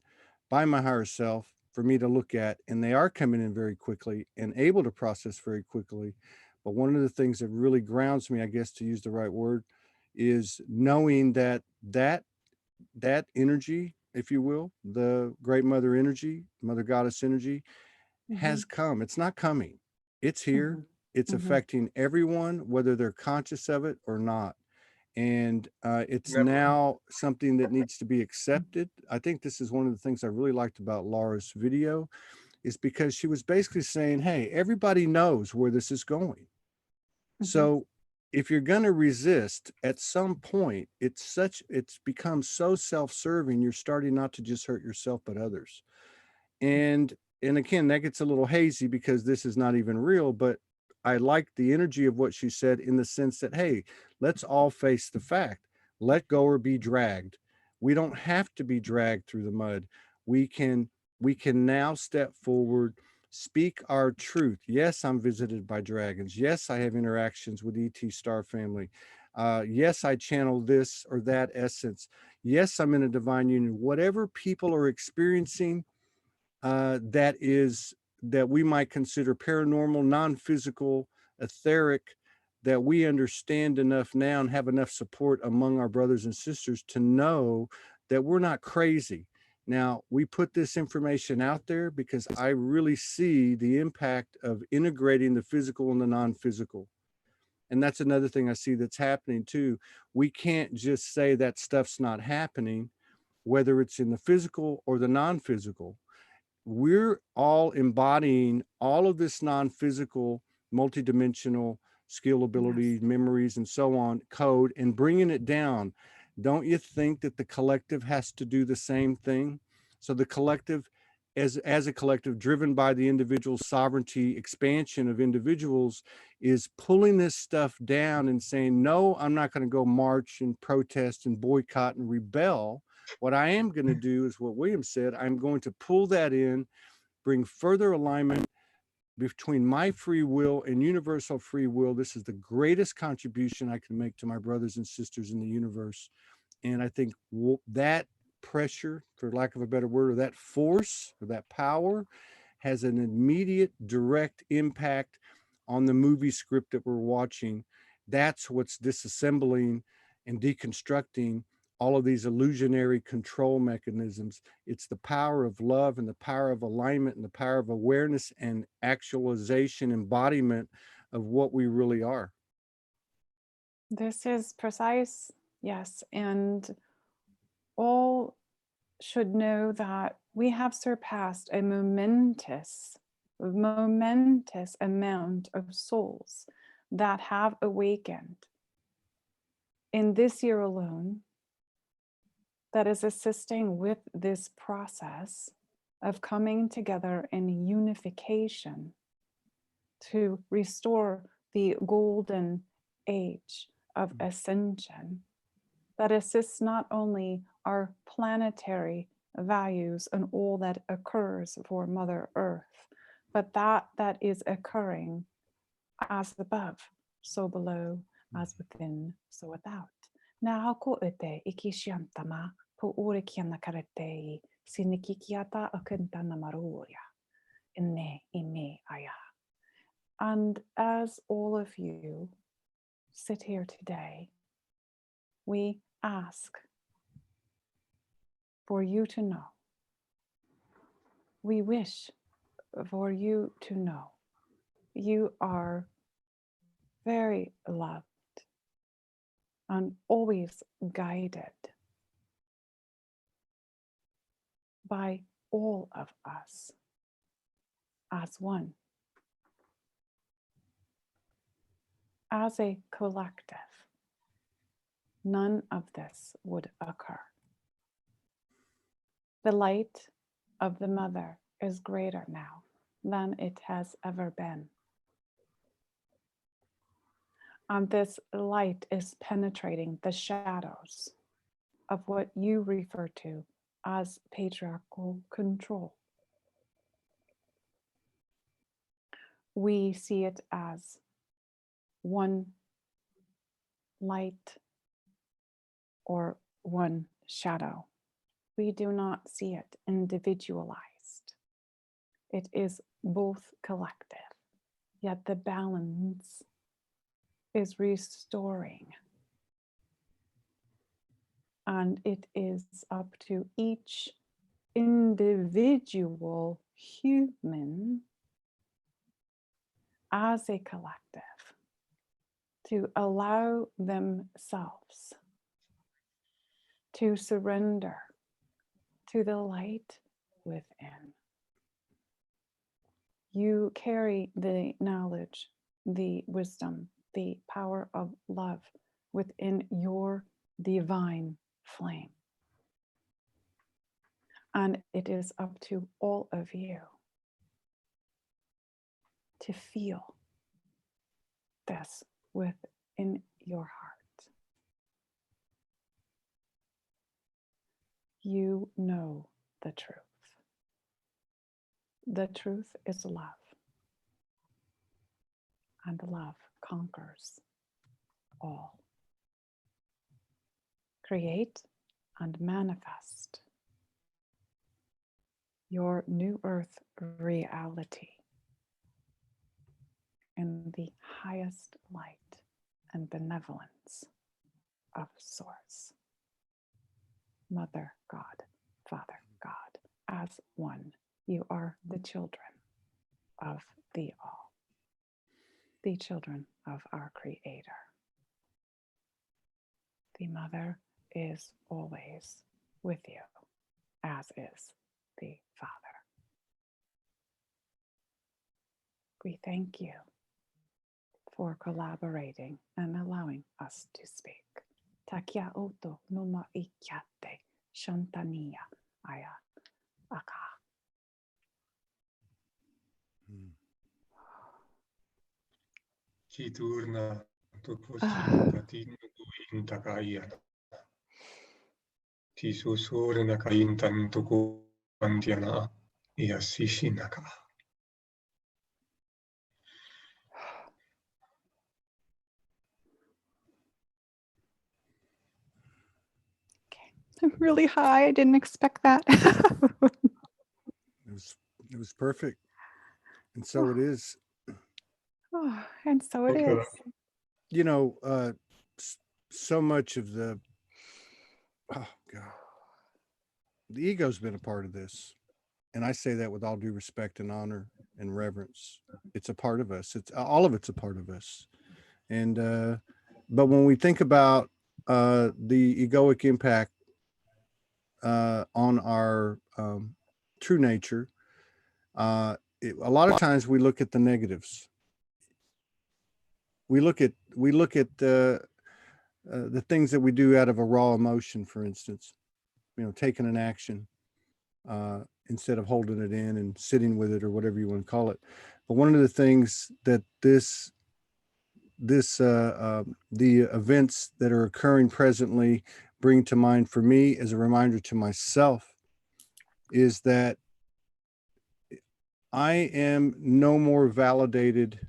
by my higher self for me to look at, and they are coming in very quickly and able to process very quickly. But one of the things that really grounds me, I guess, to use the right word, is knowing that energy, if you will, the great mother energy, mother goddess energy, has come. It's not coming. It's here. It's affecting everyone, whether they're conscious of it or not. And it's Never. now something that needs to be accepted. I think this is one of the things I really liked about Laura's video, is because she was basically saying, hey, everybody knows where this is going. So if you're going to resist, at some point, it's become so self-serving, you're starting not to just hurt yourself, but others. And again, that gets a little hazy because this is not even real, but I like the energy of what she said, in the sense that, hey, let's all face the fact, let go or be dragged. We don't have to be dragged through the mud. We can now step forward, speak our truth. Yes, I'm visited by dragons. Yes, I have interactions with ET Star family. Yes, I channel this or that essence. Yes, I'm in a divine union. Whatever people are experiencing, that we might consider paranormal, non-physical, etheric, that we understand enough now and have enough support among our brothers and sisters to know that we're not crazy. Now, we put this information out there because I really see the impact of integrating the physical and the non-physical. And that's another thing I see that's happening too. We can't just say that stuff's not happening, whether it's in the physical or the non-physical. We're all embodying all of this non-physical, multidimensional skill, ability, memories, and so on, code, and bringing it down. Don't you think that the collective has to do the same thing? So the collective, as a collective driven by the individual sovereignty expansion of individuals, is pulling this stuff down and saying, no, I'm not going to go march and protest and boycott and rebel. What I am going to do is what William said. I'm going to pull that in, bring further alignment between my free will and universal free will. This is the greatest contribution I can make to my brothers and sisters in the universe. And I think that pressure, for lack of a better word, or that force or that power, has an immediate direct impact on the movie script that we're watching. That's what's disassembling and deconstructing all of these illusionary control mechanisms. It's the power of love and the power of alignment and the power of awareness and actualization, embodiment of what we really are. This is precise, yes. And all should know that we have surpassed a momentous amount of souls that have awakened in this year alone, that is assisting with this process of coming together in unification to restore the golden age of ascension, that assists not only our planetary values and all that occurs for Mother Earth, but that is occurring as above, so below, as within, so without. Na ko ute ikishiantama po urikiana karetei sinikikiata akintana maruria inne ime aya. And as all of you sit here today, we ask for you to know. We wish for you to know you are very loved and always guided by all of us as one, as a collective. None of this would occur. The light of the mother is greater now than it has ever been. And this light is penetrating the shadows of what you refer to as patriarchal control. We see it as one light or one shadow. We do not see it individualized. It is both collective, yet the balance is restoring. And it is up to each individual human as a collective to allow themselves to surrender to the light within. You carry the knowledge, the wisdom, the power of love within your divine flame. And it is up to all of you to feel this within your heart. You know the truth. The truth is love. And love conquers all. Create and manifest your new earth reality in the highest light and benevolence of Source. Mother God, Father God, as one, you are the children of the all, the children of our Creator. The Mother is always with you, as is the Father. We thank you for collaborating and allowing us to speak. Takia oto numa ikyate shantania aya aka. Kiturna tupusi katin intakaya. Tisusurna kaintan tuku pantiana iasishinaka. I'm really high. I didn't expect that. It was perfect. And so it is. Oh, and so it is. You know, so much of the, oh God, the ego's been a part of this. And I say that with all due respect and honor and reverence. It's a part of us. It's all of it's a part of us. And, but when we think about the egoic impact on our true nature, a lot of times we look at the negatives. We look at the things that we do out of a raw emotion, for instance. taking an action instead of holding it in and sitting with it or whatever you want to call it. But one of the things that the events that are occurring presently bring to mind for me as a reminder to myself is that I am no more validated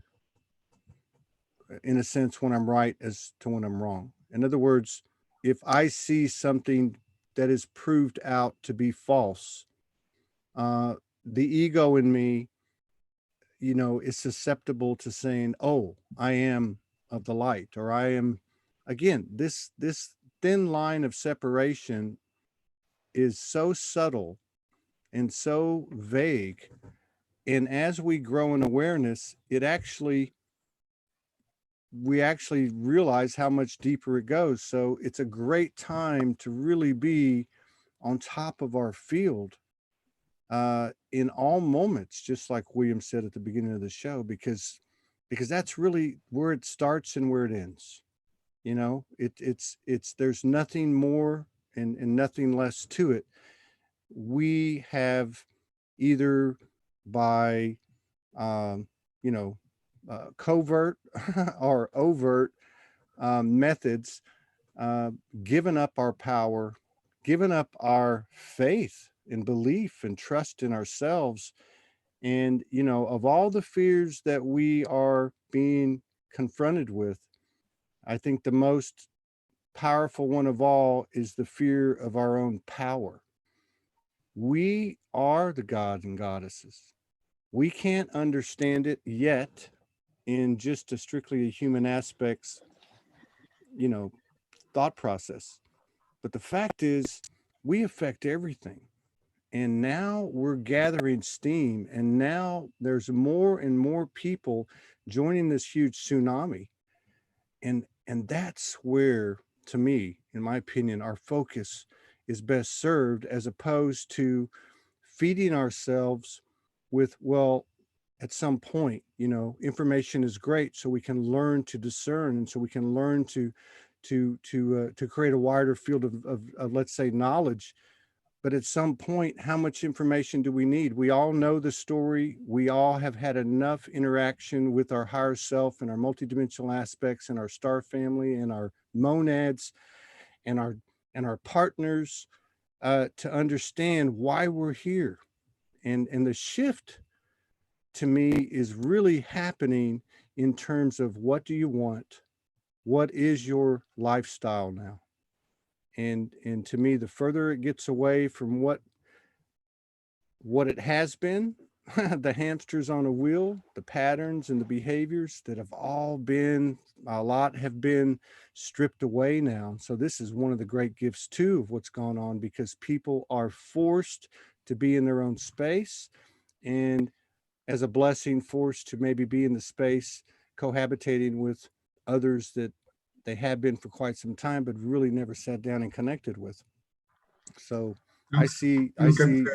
in a sense when I'm right as to when I'm wrong. In other words, if I see something that is proved out to be false, the ego in me, is susceptible to saying, "Oh, I am of the light," or "I am." Again, this thin line of separation is so subtle and so vague, and as we grow in awareness, we actually realize how much deeper it goes. So it's a great time to really be on top of our field in all moments, just like William said at the beginning of the show, because that's really where it starts and where it ends. It's there's nothing more and nothing less to it. We have either by covert or overt methods given up our power, given up our faith and belief and trust in ourselves. And, of all the fears that we are being confronted with, I think the most powerful one of all is the fear of our own power. We are the gods and goddesses. We can't understand it yet in just a strictly a human aspects, thought process. But the fact is, we affect everything. And now we're gathering steam, and now there's more and more people joining this huge tsunami. And that's where, to me, in my opinion, our focus is best served, as opposed to feeding ourselves with, well, at some point, information is great, so we can learn to discern, and so we can learn to create a wider field of let's say knowledge. But at some point, how much information do we need? We all know the story. We all have had enough interaction with our higher self and our multidimensional aspects and our star family and our monads and our partners to understand why we're here. And the shift to me is really happening in terms of, what do you want? What is your lifestyle now? And to me, the further it gets away from what it has been, the hamsters on a wheel, the patterns and the behaviors that have all been, a lot have been stripped away now. So this is one of the great gifts too of what's gone on, because people are forced to be in their own space, and as a blessing, forced to maybe be in the space cohabitating with others that they have been for quite some time, but really never sat down and connected with. So I see extreme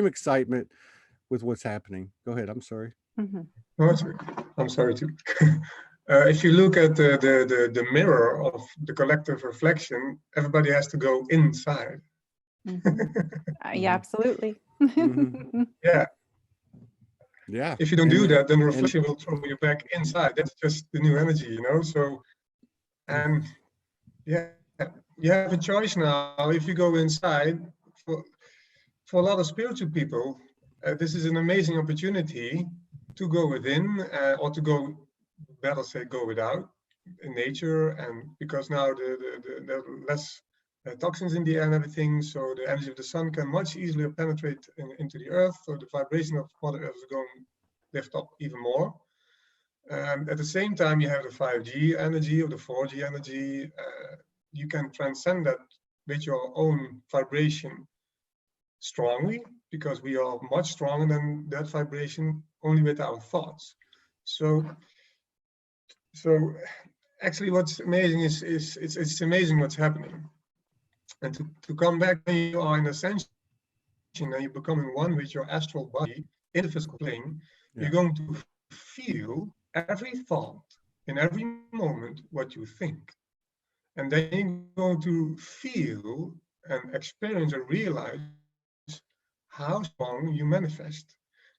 excitement with what's happening. Go ahead. I'm sorry. Mm-hmm. No, I'm sorry too. If you look at the mirror of the collective reflection, everybody has to go inside. Mm-hmm. Yeah, absolutely. Mm-hmm. Yeah. Yeah. If you don't do that, then reflection will throw you back inside. That's just the new energy, So, and yeah, you have a choice now. If you go inside, for a lot of spiritual people, this is an amazing opportunity to go within, or to go, better say, go without in nature. And because now there are less toxins in the air and everything, so the energy of the sun can much easier penetrate into the earth. So the vibration of Mother Earth is going lift up even more. At the same time, you have the 5G energy or the 4G energy. You can transcend that with your own vibration strongly, because we are much stronger than that vibration only with our thoughts. So actually what's amazing is it's amazing what's happening. And to come back, when you are in Ascension and you're becoming one with your astral body in the physical plane, you're going to feel every thought in every moment what you think. And then you're going to feel and experience and realize how strong you manifest.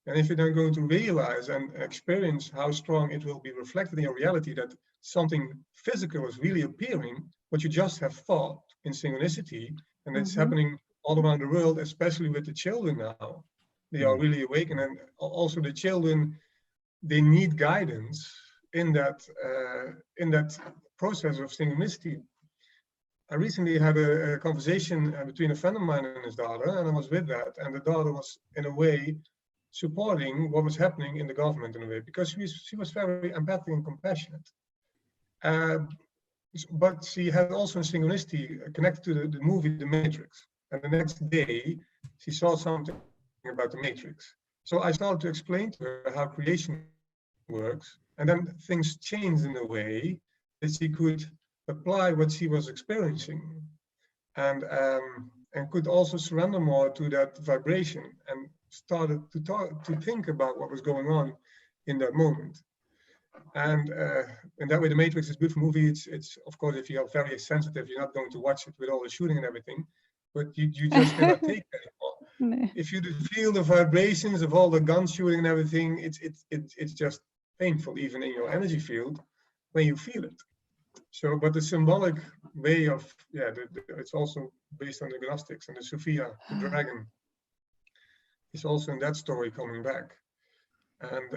And if you're then going to realize and experience how strong it will be reflected in your reality, that something physical is really appearing, what you just have thought in synchronicity, and it's happening all around the world, especially with the children now. They are really awakened, and also the children, they need guidance in that process of synchronicity. I recently had a conversation between a friend of mine and his daughter, and I was with that, and the daughter was in a way supporting what was happening in the government in a way, because she was very empathic and compassionate. But she had also a synchronicity connected to the movie The Matrix. And the next day, she saw something about The Matrix. So I started to explain to her how creation works, and then things changed in a way that she could apply what she was experiencing, and could also surrender more to that vibration, and started to think about what was going on in that moment. And in that way, The Matrix is a beautiful movie. It's of course, if you are very sensitive, you're not going to watch it with all the shooting and everything, but you just cannot take it anymore. If you feel the vibrations of all the gun shooting and everything, it's just painful, even in your energy field, when you feel it. So, but the symbolic way of, it's also based on the Gnostics, and the Sophia, the dragon, is also in that story coming back. And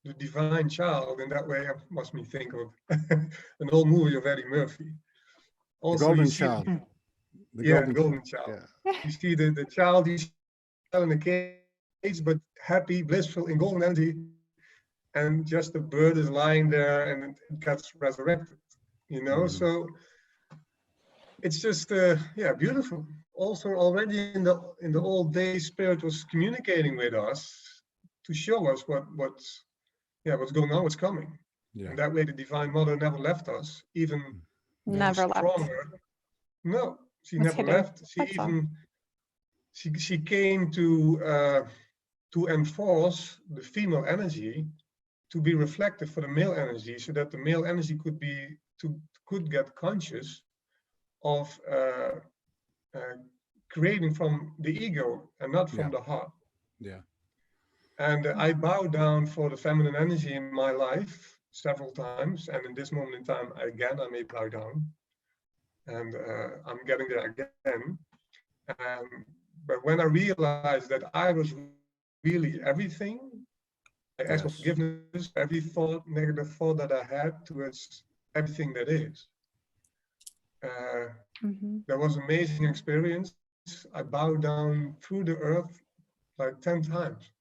the divine child, in that way, must me think of an old movie of Eddie Murphy. Also, Golden Child. The Golden Child. Yeah. You see the child, he's in the cage, but happy, blissful, in golden energy. And just the bird is lying there, and it gets resurrected, you know. So it's just beautiful. Also, already in the old days, Spirit was communicating with us to show us what's going on, what's coming. And that way, the Divine Mother never left us, even never stronger. left. No, she That's never hidden. left. She came to enforce the female energy to be reflective for the male energy, so that the male energy could get conscious of creating from the ego and not from the heart. Yeah. And I bow down for the feminine energy in my life several times, and in this moment in time, again, I may bow down, and I'm getting there again. But when I realized that I was really everything, I ask for forgiveness for every thought, negative thought that I had towards everything that is. That was an amazing experience. I bowed down through the earth like 10 times.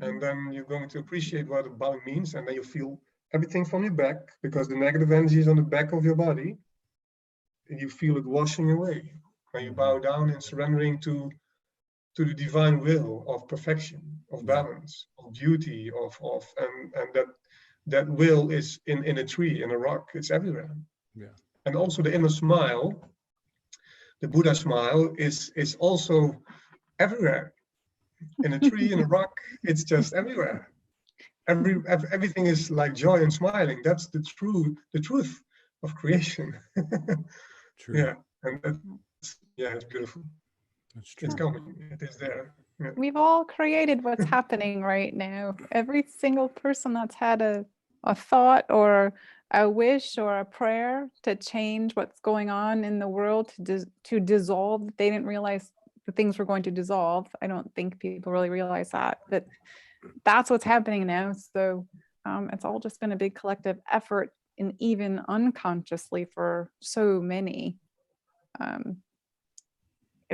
And then you're going to appreciate what a bowing means, and then you feel everything from your back, because the negative energy is on the back of your body, and you feel it washing away. When you bow down and surrendering to the divine will of perfection, of balance, of beauty, and that will is in a tree, in a rock, it's everywhere. Yeah. And also the inner smile, the Buddha smile, is also everywhere. In a tree, in a rock, it's just everywhere. Everything is like joy and smiling. That's the truth of creation. True. Yeah, and it's beautiful. That's true. It's coming. It is there. Yeah. We've all created what's happening right now. Every single person that's had a thought or a wish or a prayer to change what's going on in the world, to dissolve. They didn't realize the things were going to dissolve. I don't think people really realize that, but that's what's happening now. So it's all just been a big collective effort, and even unconsciously for so many.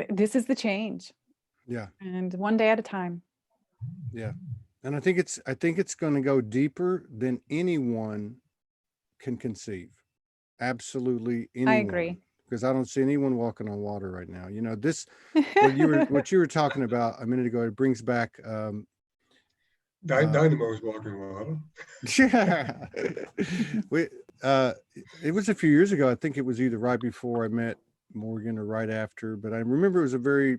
This is the change. Yeah. And one day at a time. Yeah. And I think it's going to go deeper than anyone can conceive. Absolutely anyone. I agree. Because I don't see anyone walking on water right now. You know, this what you were talking about a minute ago, it brings back Dynamo is walking water. Yeah. It was a few years ago. I think it was either right before I met Morgan or right after, but I remember it was a very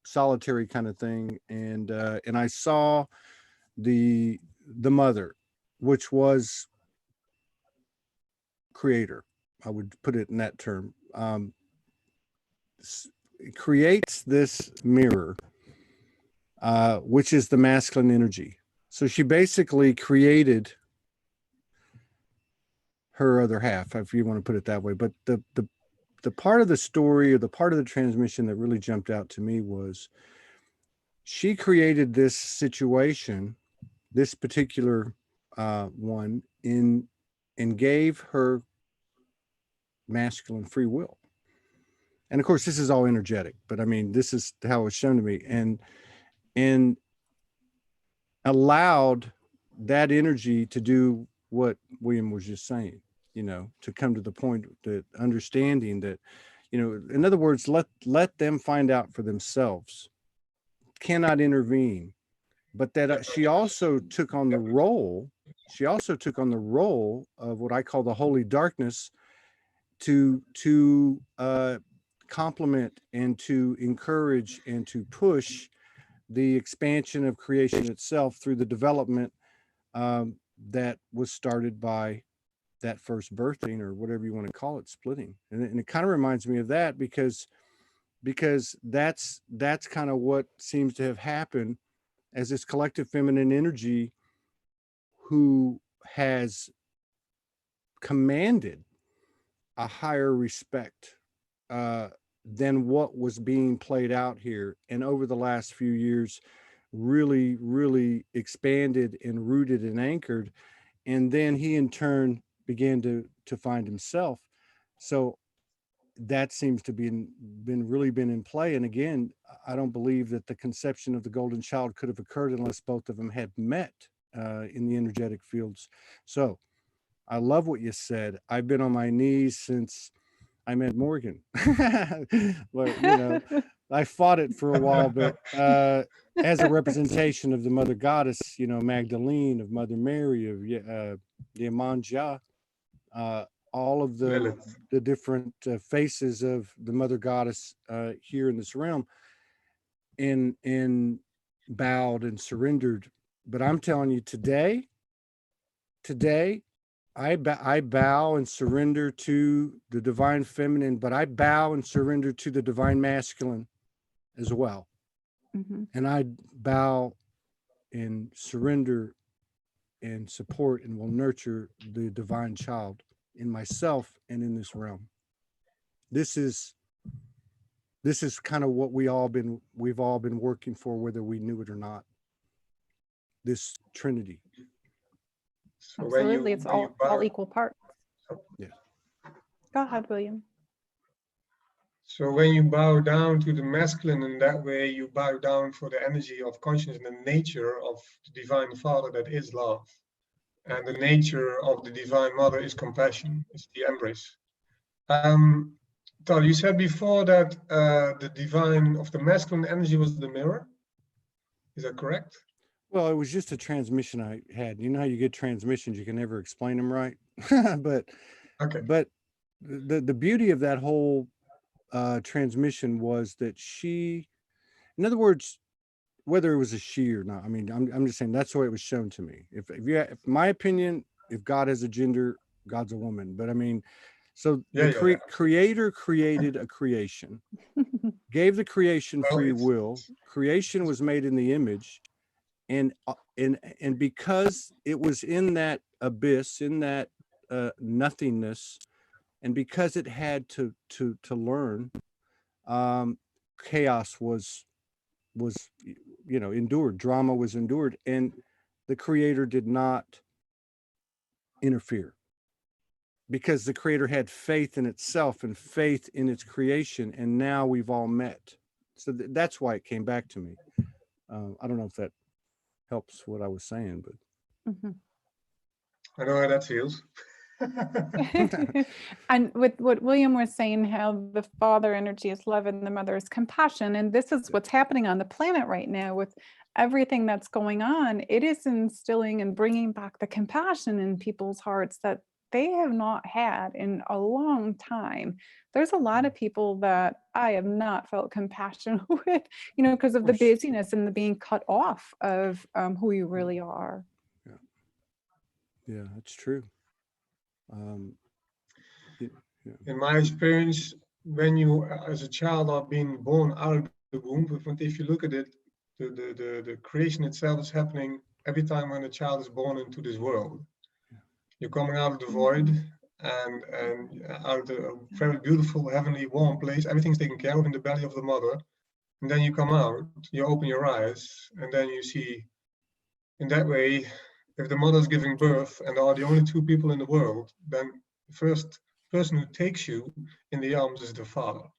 solitary kind of thing, and I saw the mother, which was creator. I would put it in that term. creates this mirror, which is the masculine energy. So she basically created her other half, if you want to put it that way. But the part of the story, or the part of the transmission that really jumped out to me, was she created this situation, this particular one, and gave her masculine free will. And of course, this is all energetic, but I mean, this is how it's shown to me, and allowed that energy to do what William was just saying, you know, to come to the point that understanding that, you know, in other words, let them find out for themselves, cannot intervene. But that she also took on the role of what I call the holy darkness, to complement and to encourage and to push the expansion of creation itself through the development that was started by that first birthing, or whatever you want to call it, splitting. And it kind of reminds me of that, because that's kind of what seems to have happened as this collective feminine energy, who has commanded a higher respect than what was being played out here, and over the last few years really expanded and rooted and anchored. And then he in turn began to find himself. So that seems to be been in play. And again, I don't believe that the conception of the golden child could have occurred unless both of them had met in the energetic fields. So I love what you said. I've been on my knees since I met Morgan. But, you know, I fought it for a while, but as a representation of the mother goddess, you know, Magdalene, of Mother Mary, of Yemanja, all of the different faces of the mother goddess here in this realm, and bowed and surrendered. But I'm telling you, today, I bow and surrender to the divine feminine, but I bow and surrender to the divine masculine as well. Mm-hmm. And I bow and surrender and support and will nurture the divine child in myself and in this realm. This is kind of what we've all been working for, whether we knew it or not. This Trinity. So Absolutely, it's all equal parts. Yeah. Go ahead, William. So when you bow down to the masculine in that way, you bow down for the energy of consciousness and the nature of the divine father that is love. And the nature of the divine mother is compassion, it's the embrace. Tal, you said before that the divine of the masculine energy was the mirror. Is that correct? Well, it was just a transmission I had. You know how you get transmissions, you can never explain them right. but Okay. But the beauty of that whole transmission was that she, in other words, whether it was a she or not, I mean, I'm just saying that's the way it was shown to me. If my opinion, if God has a gender, God's a woman. But I mean, so the creator created a creation, gave the creation free will. Creation was made in the image, and because it was in that abyss, in that nothingness, and because it had to learn, chaos was endured. Drama was endured, and the creator did not interfere, because the creator had faith in itself and faith in its creation, and now we've all met. So that's why it came back to me. I don't know if that helps what I was saying, but Mm-hmm. I know how that feels. And with what William was saying, how the father energy is love and the mother is compassion, and this is what's happening on the planet right now with everything that's going on. It is instilling and bringing back the compassion in people's hearts that they have not had in a long time. There's a lot of people that I have not felt compassion with, because of the busyness and the being cut off of who you really are. Yeah, that's true. In my experience, when you, as a child, are being born out of the womb, but if you look at it, the creation itself is happening every time when a child is born into this world. You're coming out of the void and out of a very beautiful, heavenly, warm place. Everything's taken care of in the belly of the mother. And then you come out, you open your eyes, and then you see, in that way, if the mother's giving birth and there are the only two people in the world, then the first person who takes you in the arms is the father.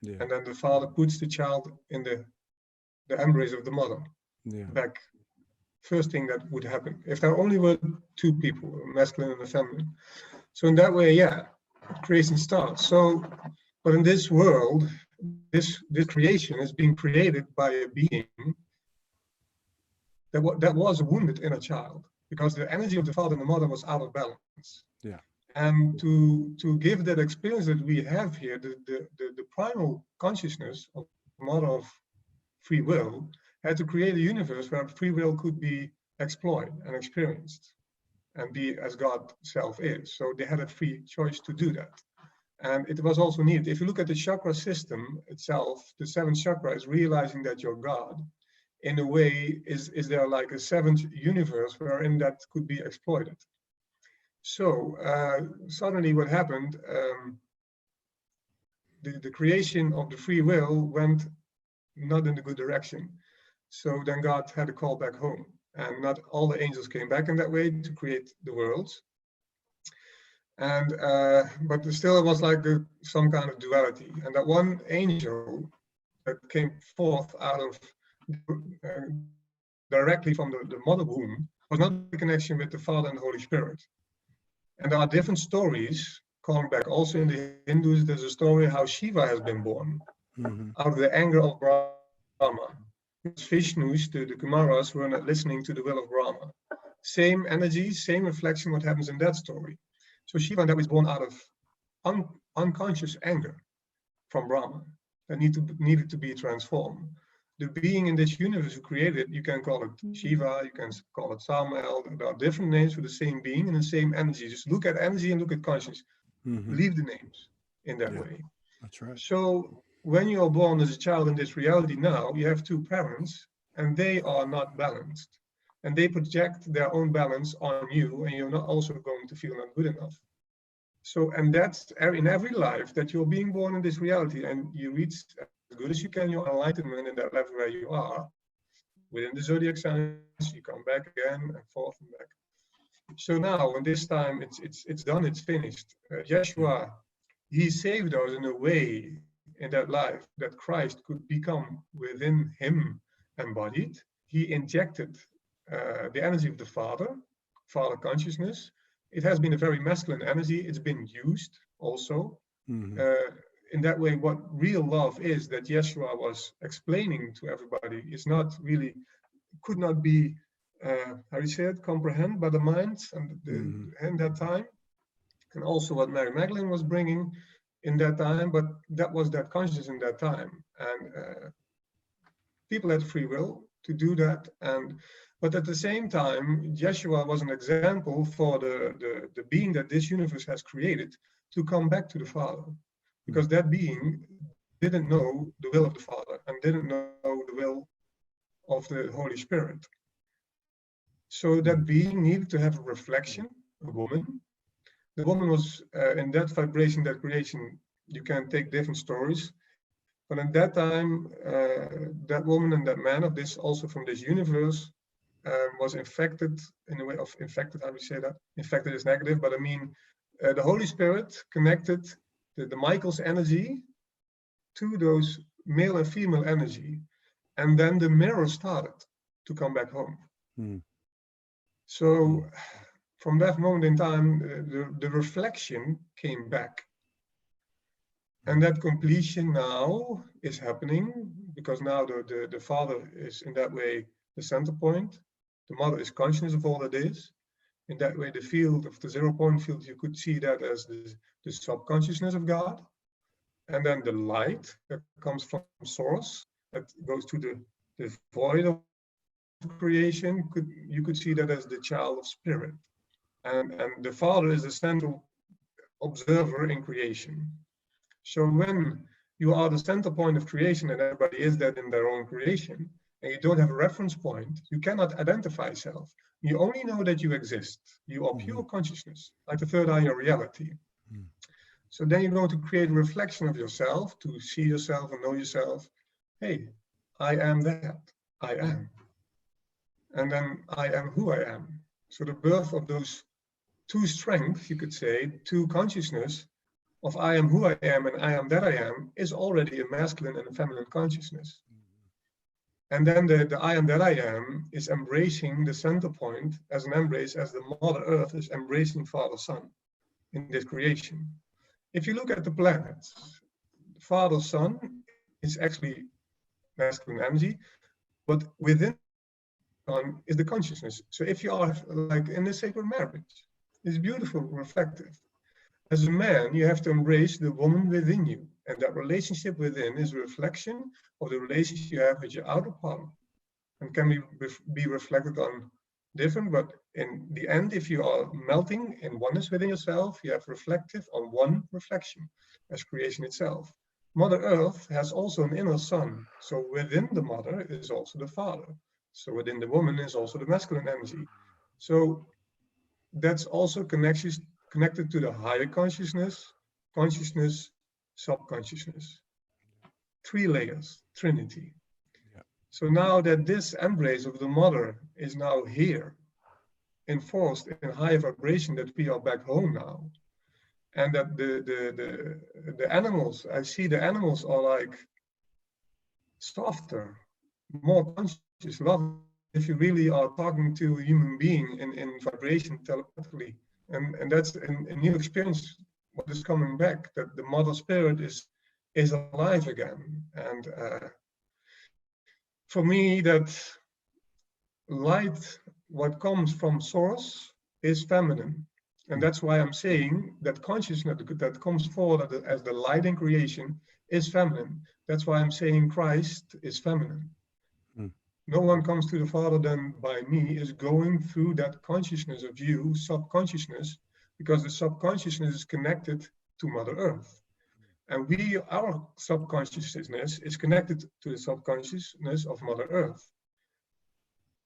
Yeah. And then the father puts the child in the embrace of the mother. Yeah. Back. First thing that would happen if there only were two people, a masculine and a feminine. So in that way, yeah, creation starts. So, but in this world, this creation is being created by a being that was wounded in a child, because the energy of the father and the mother was out of balance. Yeah. And to give that experience that we have here, the primal consciousness of the mother of free will had to create a universe where free will could be explored and experienced and be as God self is. So they had a free choice to do that. And it was also needed. If you look at the chakra system itself, the seventh chakra is realizing that you're God. In a way, is there like a seventh universe wherein that could be exploited? So suddenly what happened, the creation of the free will went not in the good direction. So then God had to call back home, and not all the angels came back in that way to create the worlds. And but still it was like some kind of duality. And that one angel that came forth out of directly from the mother womb was not the connection with the Father and the Holy Spirit. And there are different stories calling back. Also in the Hindus, there's a story how Shiva has been born out of the anger of Brahma. Vishnus, the Kumaras, were not listening to the will of Brahma. Same energy, same reflection, what happens in that story. So Shiva that was born out of unconscious anger from Brahma that needed to be transformed. The being in this universe who created it, you can call it Shiva, you can call it Samael. There are different names for the same being and the same energy. Just look at energy and look at consciousness. Leave the names in that way. That's right. So when you are born as a child in this reality now, you have two parents and they are not balanced. And they project their own balance on you, and you're not also going to feel not good enough. So, and that's in every life that you're being born in this reality, and you reach as good as you can your enlightenment in that level where you are within the zodiac signs. You come back again and forth and back. So now, in this time, it's done, it's finished. Yeshua, he saved us in a way in that life that Christ could become within him embodied. He injected the energy of the Father consciousness. It has been a very masculine energy. It's been used also. In that way, what real love is that Yeshua was explaining to everybody is not really, could not be, how you say it, comprehend by the mind and in that time. And also what Mary Magdalene was bringing in that time, but that was that consciousness in that time. And people had free will to do that. But at the same time, Yeshua was an example for the being that this universe has created to come back to the Father. Because that being didn't know the will of the Father and didn't know the will of the Holy Spirit. So that being needed to have a reflection, a woman. The woman was in that vibration, that creation, you can take different stories. But in that time, that woman and that man of this, also from this universe, was infected in a way of infected, how do we say that? Infected is negative, but I mean, the Holy Spirit connected the Michael's energy to those male and female energy. And then the mirror started to come back home. So from that moment in time, the reflection came back. And that completion now is happening because now the Father is in that way the center point. The Mother is consciousness of all that is. In that way, the field of the 0 point field, you could see that as the subconsciousness of God. And then the light that comes from source, that goes to the void of creation, you could see that as the child of spirit. And the Father is the central observer in creation. So when you are the center point of creation and everybody is that in their own creation, and you don't have a reference point, you cannot identify self. You only know that you exist. You are pure consciousness, like the third eye, your reality. So then you're going to create a reflection of yourself, to see yourself and know yourself. Hey, I am that. I am. And then I am who I am. So the birth of those two strengths, you could say, two consciousness of I am who I am and I am that I am, is already a masculine and a feminine consciousness. And then the I am that I am is embracing the center point as an embrace, as the Mother Earth is embracing Father Son in this creation. If you look at the planets, Father Son is actually masculine energy, but within Son is the consciousness. So if you are like in the sacred marriage, it's beautiful, reflective. As a man, you have to embrace the woman within you. And that relationship within is a reflection of the relationship you have with your outer partner. And can be reflected on different, but in the end, if you are melting in oneness within yourself, you have reflective on one reflection as creation itself. Mother Earth has also an inner son. So within the mother is also the father. So within the woman is also the masculine energy. So that's also connected to the higher consciousness, consciousness, subconsciousness. 3 layers, Trinity. Yeah. So now that this embrace of the mother is now here, enforced in higher vibration, that we are back home now, and that the animals, I see the animals are like softer, more conscious, love. If you really are talking to a human being in vibration telepathically, and that's a new experience, what is coming back, that the mother spirit is alive again. And for me, that light, what comes from source, is feminine. And that's why I'm saying that consciousness that comes forward as the light in creation is feminine. That's why I'm saying Christ is feminine. No one comes to the Father than by me, is going through that consciousness of you, subconsciousness, because the subconsciousness is connected to Mother Earth. And our subconsciousness is connected to the subconsciousness of Mother Earth.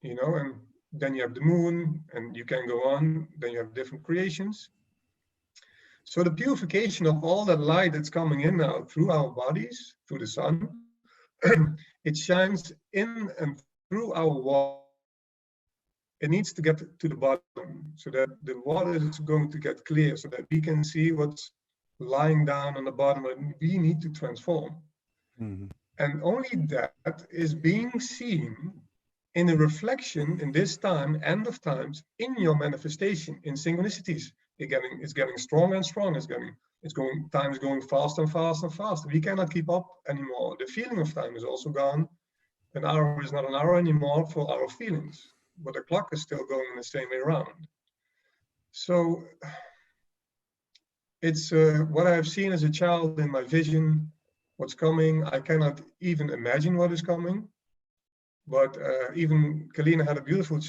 You know, and then you have the moon, and you can go on, then you have different creations. So the purification of all that light that's coming in now through our bodies, through the sun, it shines in and through our water. It needs to get to the bottom so that the water is going to get clear, so that we can see what's lying down on the bottom and we need to transform. And only that is being seen in a reflection in this time, end of times, in your manifestation, in synchronicities. It's getting stronger and stronger. Time is going faster and faster and faster. We cannot keep up anymore. The feeling of time is also gone. An hour is not an hour anymore for our feelings, but the clock is still going in the same way around. So it's what I have seen as a child in my vision, what's coming. I cannot even imagine what is coming. But even Keleena had a beautiful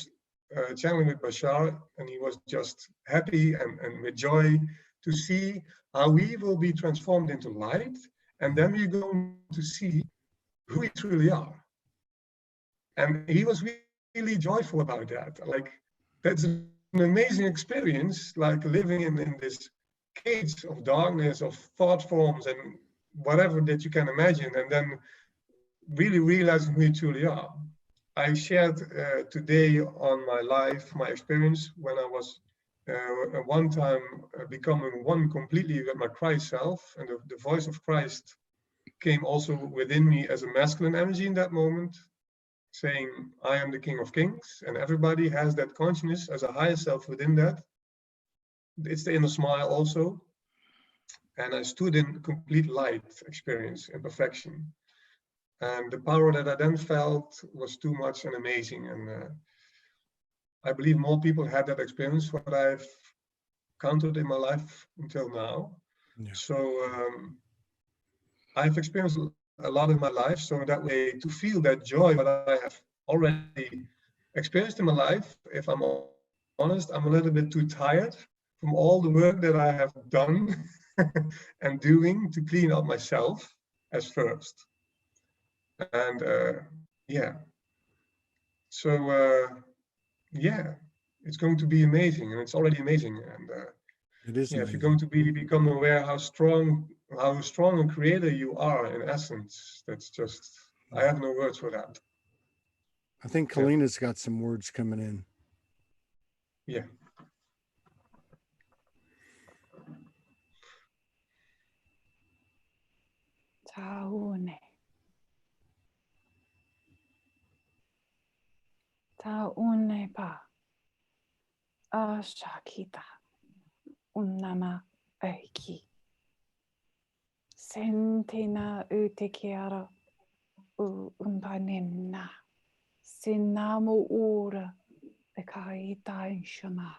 channeling with Bashar, and he was just happy and with joy to see how we will be transformed into light, and then we're going to see who we truly are. And he was really joyful about that. Like, that's an amazing experience, like living in this cage of darkness, of thought forms and whatever that you can imagine, and then really realizing who you truly are. I shared today on my life, my experience when I was one time becoming one completely with my Christ self, and the voice of Christ came also within me as a masculine energy in that moment, saying, I am the King of Kings, and everybody has that consciousness as a higher self within that. It's the inner smile also. And I stood in complete light experience and perfection. And the power that I then felt was too much and amazing. And I believe more people had that experience, what I've encountered in my life until now. Yeah. So I've experienced a lot in my life. So that way, to feel that joy that I have already experienced in my life, if I'm honest, I'm a little bit too tired from all the work that I have done and doing to clean up myself as first. And yeah, so yeah, it's going to be amazing, and it's already amazing. And It is yeah, if amazing. you're going to become aware how strong a creator you are in essence, that's just, I have no words for that. I think Kaleena's got some words coming in. Yeah. Taune. Taune pa. Ashakita. Unnama eiki. Sentina utekiara umpanimna. Sinamu ura. Ekaita inshama.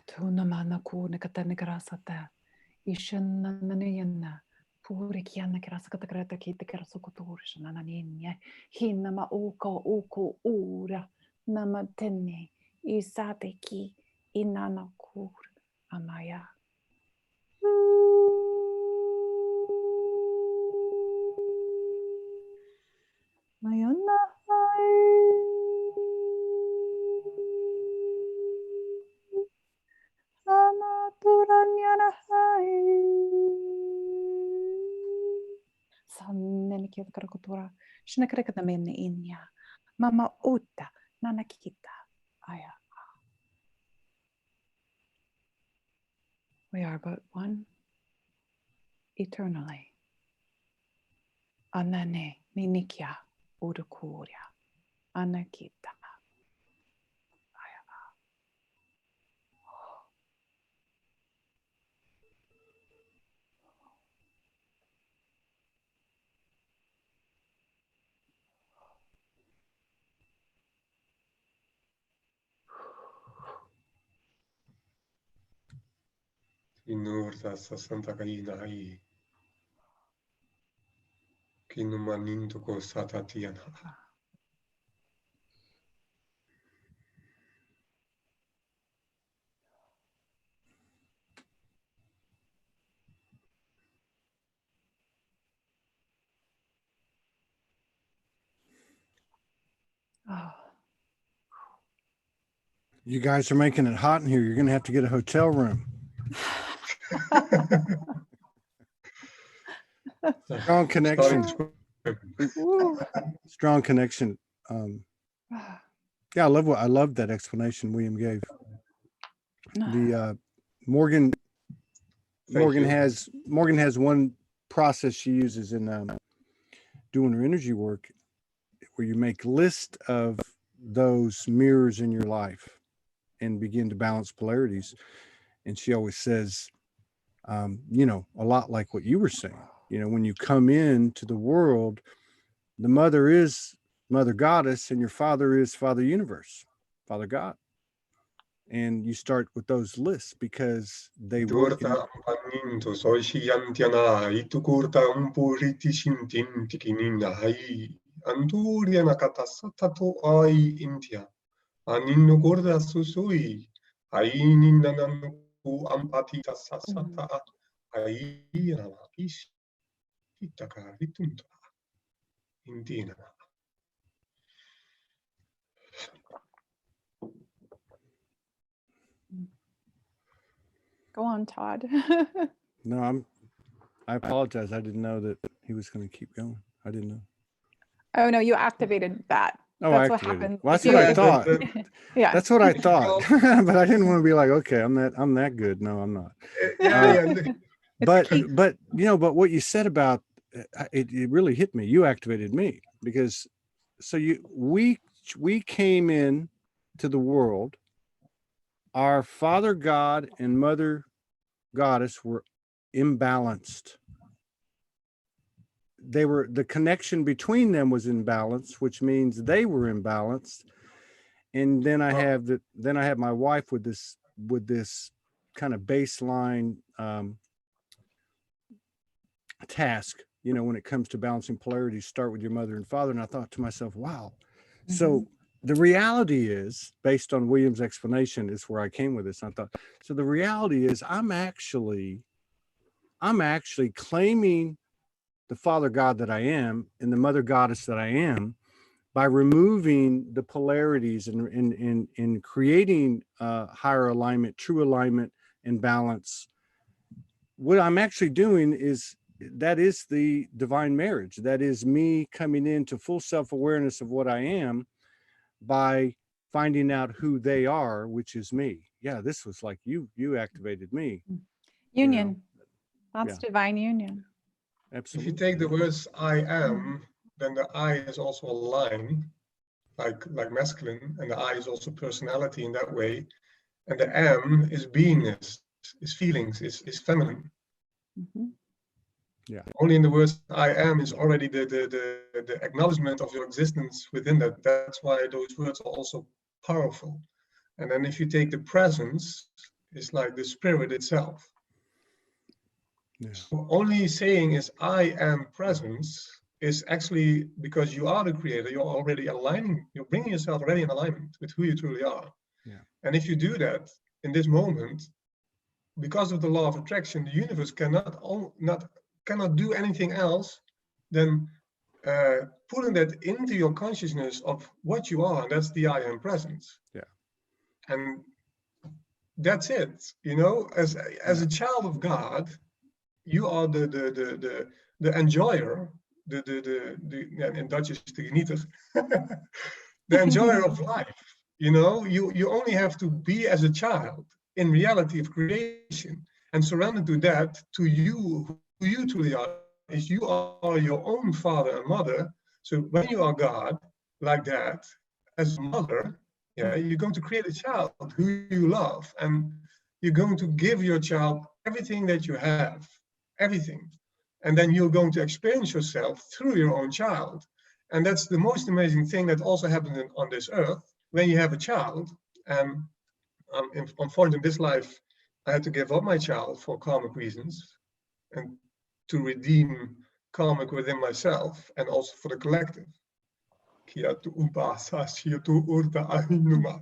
Tunamana kuna katanigrasata. Ishananayana. Puri kiana kirasakatakrata kita kirasukuturisha nananinya. Hinama uko ura. Namatene. Isateki. Inanakur. Amaya. Mayana. Sanneni kielkarakutura. Shinakarekata menne inya. Mama uta. Nanakita. Aya. We are but one eternally. Anane minikya urukuria. Anakita. Inurta sa Santa Kaleena ai. Kinumaninto ko satatiana. Oh. You guys are making it hot in here. You're going to have to get a hotel room. Strong connection. Strong connection. Yeah, I love that explanation William gave. The Morgan has one process she uses in doing her energy work, where you make list of those mirrors in your life and begin to balance polarities. And she always says, you know, a lot like what you were saying. You know, when you come into the world, the mother is Mother Goddess and your father is Father Universe, Father God. And you start with those lists because they work. Go on, Todd. No, I apologize. I didn't know that he was going to keep going. I didn't know. Oh no, you activated that. Oh, That's what happened. Well, that's what I thought. Yeah. That's what I thought. But I didn't want to be like, okay, I'm that good. No, I'm not. But you know, but what you said about it really hit me. You activated me because we came in to the world. Our Father God and Mother Goddess were imbalanced. The connection between them was imbalanced, which means they were imbalanced. And then I have my wife with this kind of baseline task, you know, when it comes to balancing polarities, start with your mother and father. And I thought to myself, wow. So the reality is, based on William's explanation, is where I came with this. I thought, so the reality is I'm actually claiming the Father God that I am and the Mother Goddess that I am by removing the polarities and creating higher alignment, true alignment and balance. What I'm actually doing is, that is the divine marriage. That is me coming into full self-awareness of what I am by finding out who they are, which is me. Yeah, this was like you activated me. Union. Yeah. That's divine union. If you Absolutely. take the words I am, then the I is also a line, like masculine, and the I is also personality in that way. And the am is beingness, is feelings, is feminine. Mm-hmm. Yeah. Only in the words I am is already the acknowledgement of your existence within that. That's why those words are also powerful. And then if you take the presence, it's like the spirit itself. Yeah. So only saying is I am presence is actually because you are the creator, you're already aligning, you're bringing yourself already in alignment with who you truly are. Yeah. And if you do that in this moment, because of the law of attraction, the universe cannot do anything else than putting that into your consciousness of what you are, and that's the I am presence. Yeah. And that's it. You know, as a child of God, you are the enjoyer, in Dutch is de genieter, the enjoyer of life. You know, you only have to be as a child in reality of creation and surrender to that, to you, who you truly are, is you are your own father and mother. So when you are God like that, as a mother, yeah, you're going to create a child who you love, and you're going to give your child everything that you have, everything. And then you're going to experience yourself through your own child. And that's the most amazing thing that also happens on this earth when you have a child. And unfortunately, in this life, I had to give up my child for karmic reasons and to redeem karmic within myself and also for the collective. Kia tu ubasa sia tu urta ainuma.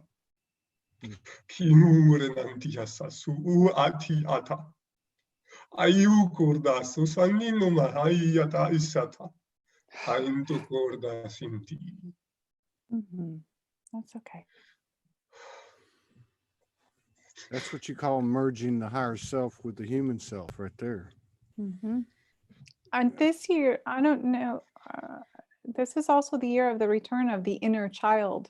Ki numure nantiasa su u ati ata. Ayu kurda su saninuma hayata isata. Ainto kurda sinti. Mm-hmm. That's okay. That's what you call merging the higher self with the human self right there. Mm-hmm. And this year, I don't know, this is also the year of the return of the inner child.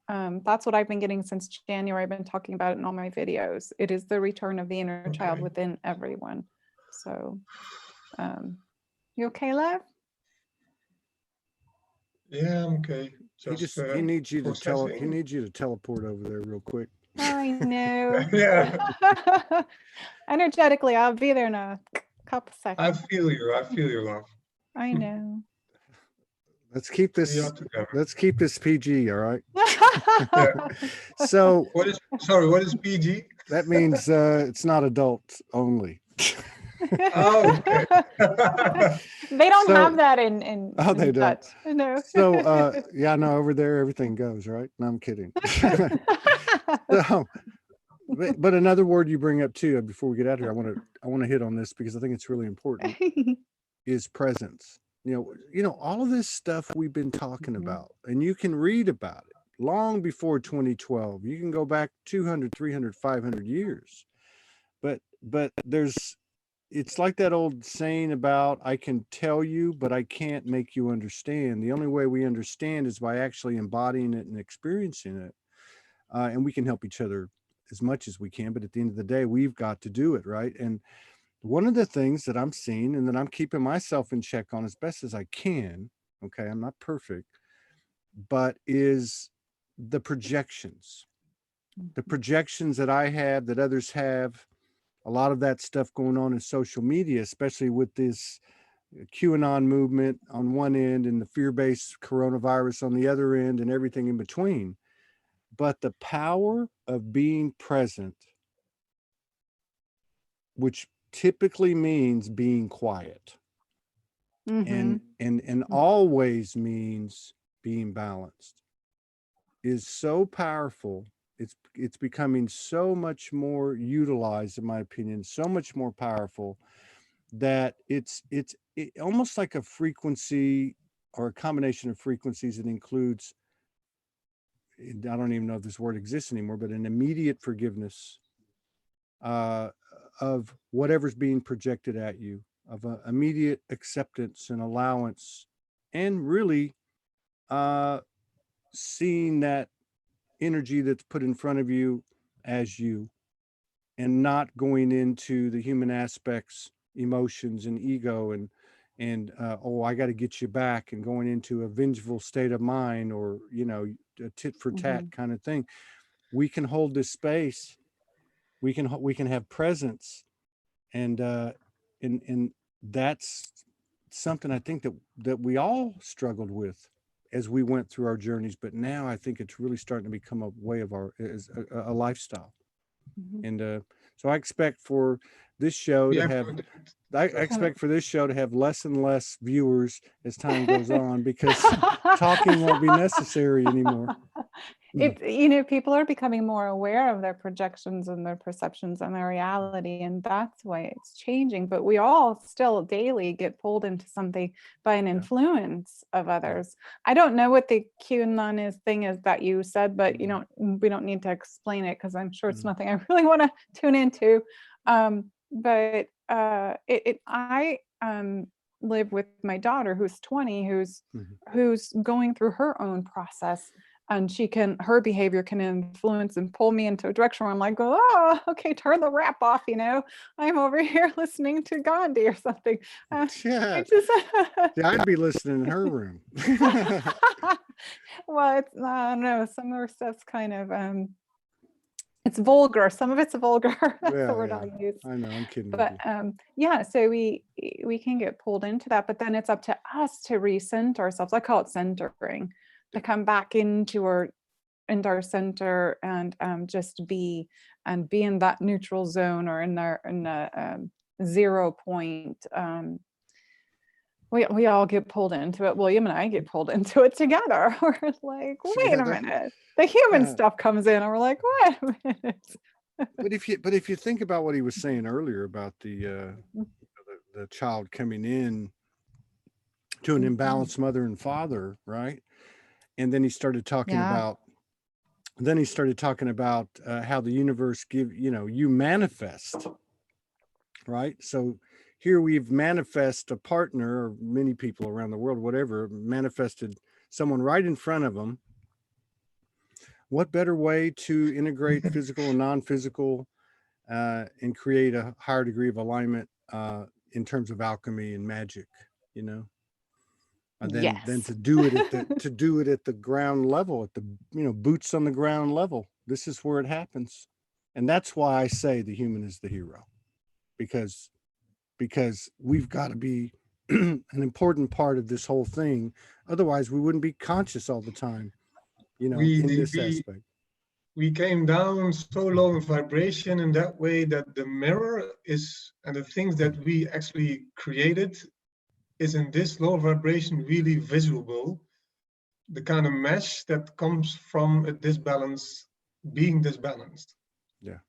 That's what I've been getting since January. I've been talking about it in all my videos. It is the return of the inner child within everyone. So, you okay, love? Yeah, I'm okay. He needs you to processing. he needs you to teleport over there real quick. I know. Yeah. Energetically, I'll be there in a couple I seconds. feel you, love. I know. Let's keep We this are together. let's keep this PG, all right? Yeah. So What is PG? that means it's not adult only. Oh, okay. They don't So- have that in Oh, they don't. Dutch. No. So yeah, no, over there everything goes, right? No, I'm kidding. So, but another word you bring up too before we get out of here, I want to hit on this because I think it's really important, is presence. You know, all of this stuff we've been talking about, and you can read about it long before 2012. You can go back 200, 300, 500 years. But it's like that old saying about, I can tell you, but I can't make you understand. The only way we understand is by actually embodying it and experiencing it. And we can help each other as much as we can. But at the end of the day, we've got to do it, right? And one of the things that I'm seeing and that I'm keeping myself in check on as best as I can, okay, I'm not perfect, but is the projections. The projections that I have, that others have, a lot of that stuff going on in social media, especially with this QAnon movement on one end and the fear-based coronavirus on the other end and everything in between. But the power of being present, which typically means being quiet, and always means being balanced, is so powerful. It's becoming so much more utilized, in my opinion, so much more powerful, that it's almost like a frequency, or a combination of frequencies that includes, I don't even know if this word exists anymore, but an immediate forgiveness of whatever's being projected at you, of an immediate acceptance and allowance, and really seeing that energy that's put in front of you as you, and not going into the human aspects, emotions and ego, and oh, I got to get you back, and going into a vengeful state of mind, or a tit for tat kind of thing. We can hold this space. We can have presence, and that's something I think that we all struggled with as we went through our journeys, but now I think it's really starting to become a way of a lifestyle. And so I expect for this show to have, I expect for this show to have less and less viewers as time goes on, because talking won't be necessary anymore. People are becoming more aware of their projections and their perceptions and their reality, and that's why it's changing. But we all still daily get pulled into something by an influence of others. I don't know what the QAnon thing is that you said, but we don't need to explain it, because I'm sure it's nothing I really want to tune into. But I live with my daughter, who's 20, who's going through her own process. And her behavior can influence and pull me into a direction where I'm like, oh, okay, turn the rap off, I'm over here listening to Gandhi or something. Yeah, I'd be listening in her room. Well, it's, I don't know, some of her stuff's kind of, it's vulgar. Some of it's vulgar. That's the word I'll use. I know, I'm kidding. But yeah, so we can get pulled into that, but then it's up to us to recenter ourselves. I call it centering. To come back into our center and just be in that neutral zone, or in the 0 point. We all get pulled into it. William and I get pulled into it together. We're like, wait a minute, the human stuff comes in, and we're like, wait a minute. But if you think about what he was saying earlier about the child coming in to an imbalanced mother and father, right? And then he started talking about how the universe you manifest, right? So here we've manifest a partner, or many people around the world, whatever, manifested someone right in front of them. What better way to integrate physical and non-physical and create a higher degree of alignment in terms of alchemy and magic, than to do it at the ground level, at the boots on the ground level. This is where it happens, and that's why I say the human is the hero, because we've got to be an important part of this whole thing. Otherwise, we wouldn't be conscious all the time, in this aspect. We came down so low in vibration in that way that the mirror is, and the things that we actually created is in this low vibration really visible, the kind of mesh that comes from a disbalance, being disbalanced. Yeah.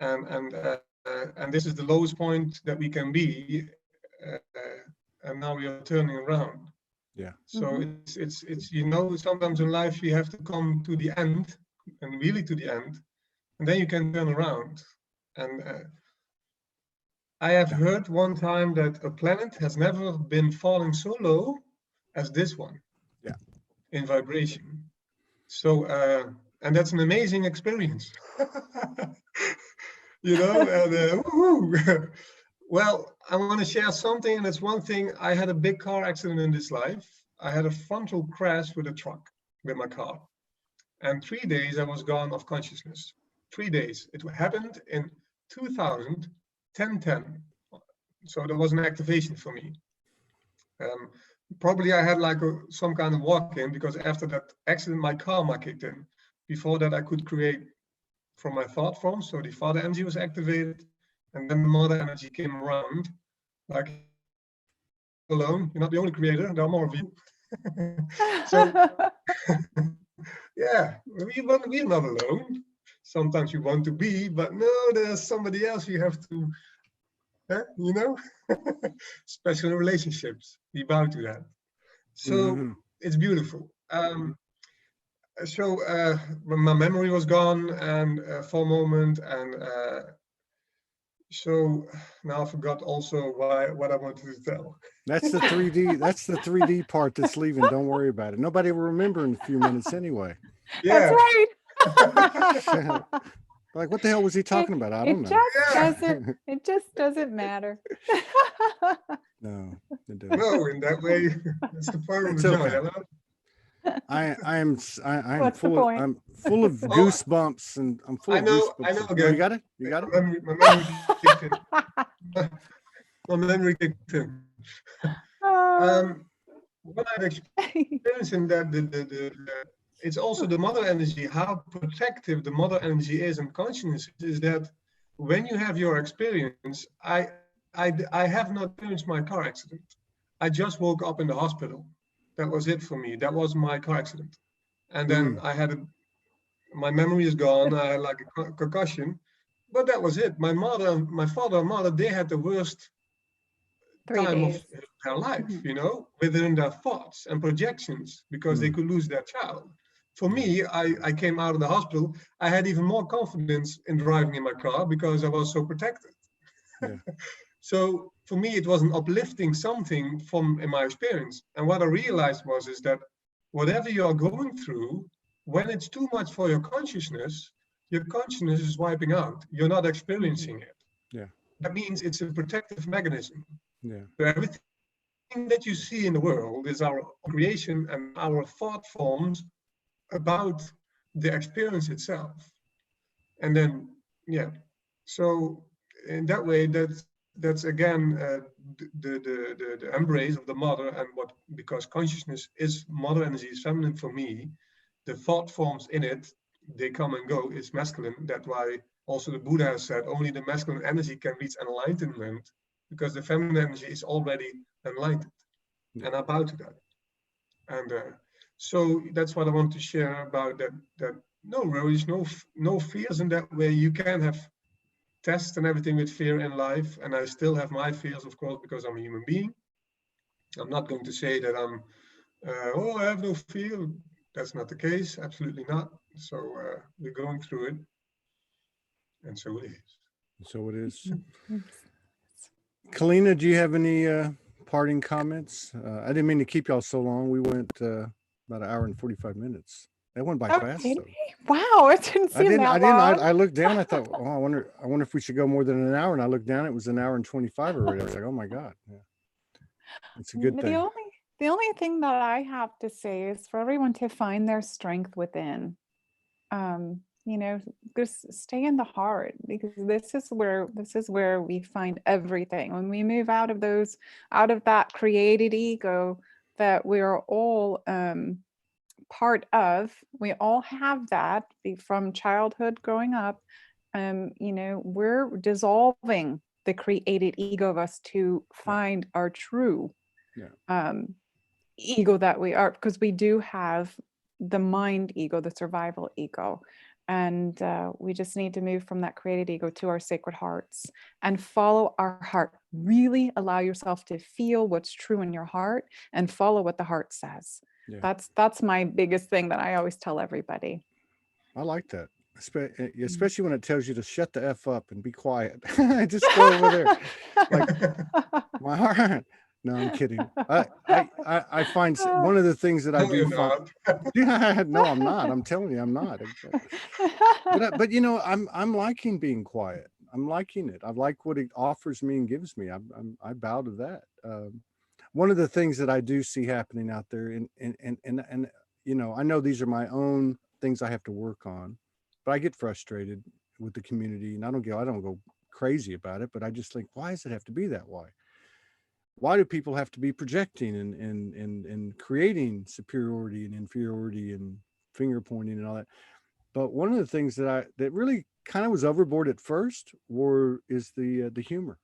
And this is the lowest point that we can be, and now we are turning around. Yeah. So it's sometimes in life you have to come to the end, and really to the end, and then you can turn around. And I have heard one time that a planet has never been falling so low as this one. Yeah. In vibration. So and that's an amazing experience. And well, I want to share something, and it's one thing. I had a big car accident in this life. I had a frontal crash with a truck, with my car. And 3 days I was gone of consciousness. 3 days. It happened in 2000, 10/10. So there was an activation for me. Probably I had like some kind of walk-in, because after that accident, my karma kicked in. Before that, I could create from my thought form. So the father energy was activated, and then the mother energy came around. Like, alone, you're not the only creator. There are more of you. So, yeah, we're not alone. Sometimes you want to be, but no, there's somebody else you have to, you know, special relationships. We bow to that. So it's beautiful. So when my memory was gone and for a moment, and so now I forgot also what I wanted to tell. That's the 3D. That's the 3D part that's leaving. Don't worry about it. Nobody will remember in a few minutes anyway. That's Yeah. right. Like, what the hell was he talking about? I don't know. It just doesn't matter. No, it doesn't. No, in that way, it's the part of It's the joy. okay. Hello? I'm What's the full. point? I'm full of goosebumps, and I'm full of goosebumps. I know Oh, again. you got it. You got it. My memory kicked in. My memory kicked in. What I've experienced in that it's also the mother energy, how protective the mother energy is and consciousness is that when you have your experience, I have not experienced my car accident. I just woke up in the hospital. That was it for me. That was my car accident. And then I had my memory is gone. I had like a concussion, but that was it. My father and mother, they had the worst 3 time days. of their life, you know, within their thoughts and projections, because they could lose their child. For me, I came out of the hospital. I had even more confidence in driving in my car because I was so protected. Yeah. So for me, it was an uplifting something from in my experience. And what I realized is that whatever you are going through, when it's too much for your consciousness is wiping out. You're not experiencing it. Yeah. That means it's a protective mechanism. Yeah. So everything that you see in the world is our creation and our thought forms about the experience itself. And then, yeah. So in that way, that's again the embrace of the mother, and because consciousness is mother energy, is feminine for me. The thought forms in it, they come and go. It's masculine. That's why also the Buddha has said only the masculine energy can reach enlightenment, because the feminine energy is already enlightened. Yeah. And I bow to that. And so that's what I want to share about that. That no worries, no fears in that way. You can have tests and everything with fear in life, and I still have my fears, of course, because I'm a human being. I'm not going to say that I'm, I have no fear. That's not the case. Absolutely not. So we're going through it, and so it is. So it is. Keleena, do you have any parting comments? I didn't mean to keep y'all so long. We went about an hour and 45 minutes. That went by fast, though. Wow, it didn't seem that long. I looked down. I thought, oh, I wonder if we should go more than an hour. And I looked down. It was an hour and 25 already. I was like, oh my God, yeah. It's a good thing. The only thing that I have to say is for everyone to find their strength within. You know, just stay in the heart, because this is where we find everything. When we move out of that created ego that we are all part of, we all have that from childhood growing up. You know, we're dissolving the created ego of us to find our true ego that we are, because we do have the mind ego, the survival ego. And we just need to move from that created ego to our sacred hearts and follow our heart. Really allow yourself to feel what's true in your heart and follow what the heart says. Yeah. That's my biggest thing that I always tell everybody. I like that, especially when it tells you to shut the F up and be quiet. Just go over there. Like, my heart. No, I'm kidding. I find one of the things that I do find. No, I'm not. I'm telling you, I'm not. But you know, I'm liking being quiet. I'm liking it. I like what it offers me and gives me. I bow to that. One of the things that I do see happening out there, and you know, I know these are my own things I have to work on, but I get frustrated with the community, and I don't go crazy about it, but I just think, why does it have to be that way? Why do people have to be projecting and creating superiority and inferiority and finger pointing and all that? But one of the things that really kind of was overboard at first is the humor.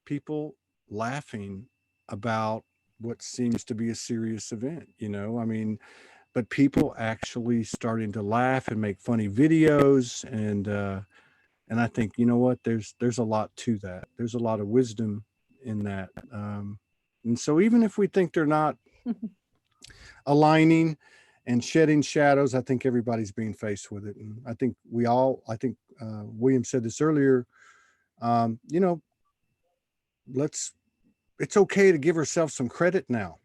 People laughing about what seems to be a serious event. You know, I mean, but people actually starting to laugh and make funny videos. And I think, you know what, there's a lot to that. There's a lot of wisdom in that. And so even if we think they're not aligning and shedding shadows, I think everybody's being faced with it. And I think William said this earlier, you know, it's okay to give ourselves some credit now.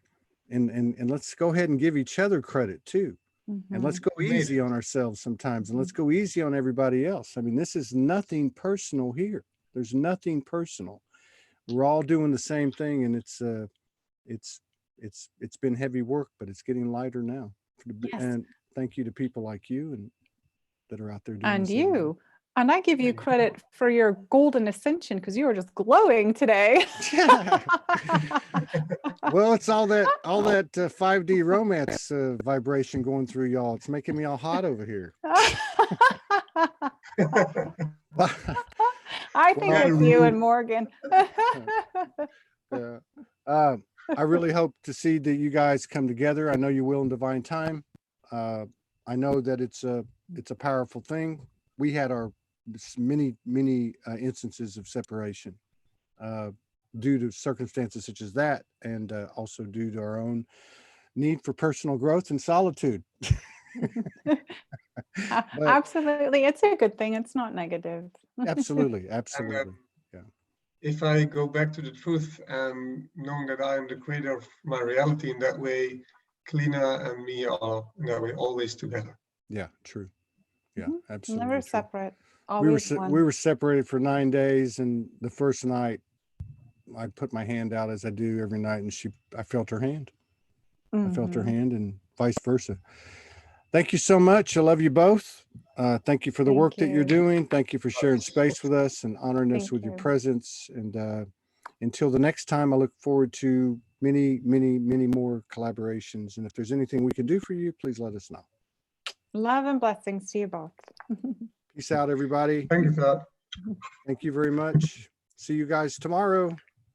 And let's go ahead and give each other credit too. And let's go easy on ourselves sometimes, and let's go easy on everybody else. I mean, this is nothing personal here. There's nothing personal. We're all doing the same thing, and it's been heavy work, but it's getting lighter now. Yes. And thank you to people like you and that are out there doing And the same thing. you. And I give you credit for your golden ascension, because you were just glowing today. Well, it's all that 5D romance vibration going through y'all. It's making me all hot over here. I think it's you and Morgan. I really hope to see that you guys come together. I know you will in divine time. I know that it's a powerful thing. We had our many instances of separation due to circumstances such as that, and also due to our own need for personal growth and solitude. Absolutely, it's a good thing. It's not negative. Absolutely. And, if I go back to the truth and knowing that I am the creator of my reality in that way, Keleena and me are in that way always together. Yeah, true. Yeah, absolutely. Never true. separate. Always one. We were separated for 9 days, and the first night I put my hand out as I do every night, and I felt her hand. I felt her hand, and vice versa. Thank you so much. I love you both. Thank you for the work that you're doing. Thank you for sharing space with us and honoring us with your presence. And until the next time, I look forward to many more collaborations. And if there's anything we can do for you, please let us know. Love and blessings to you both. Peace out, everybody. Thank you for that. Thank you very much. See you guys tomorrow.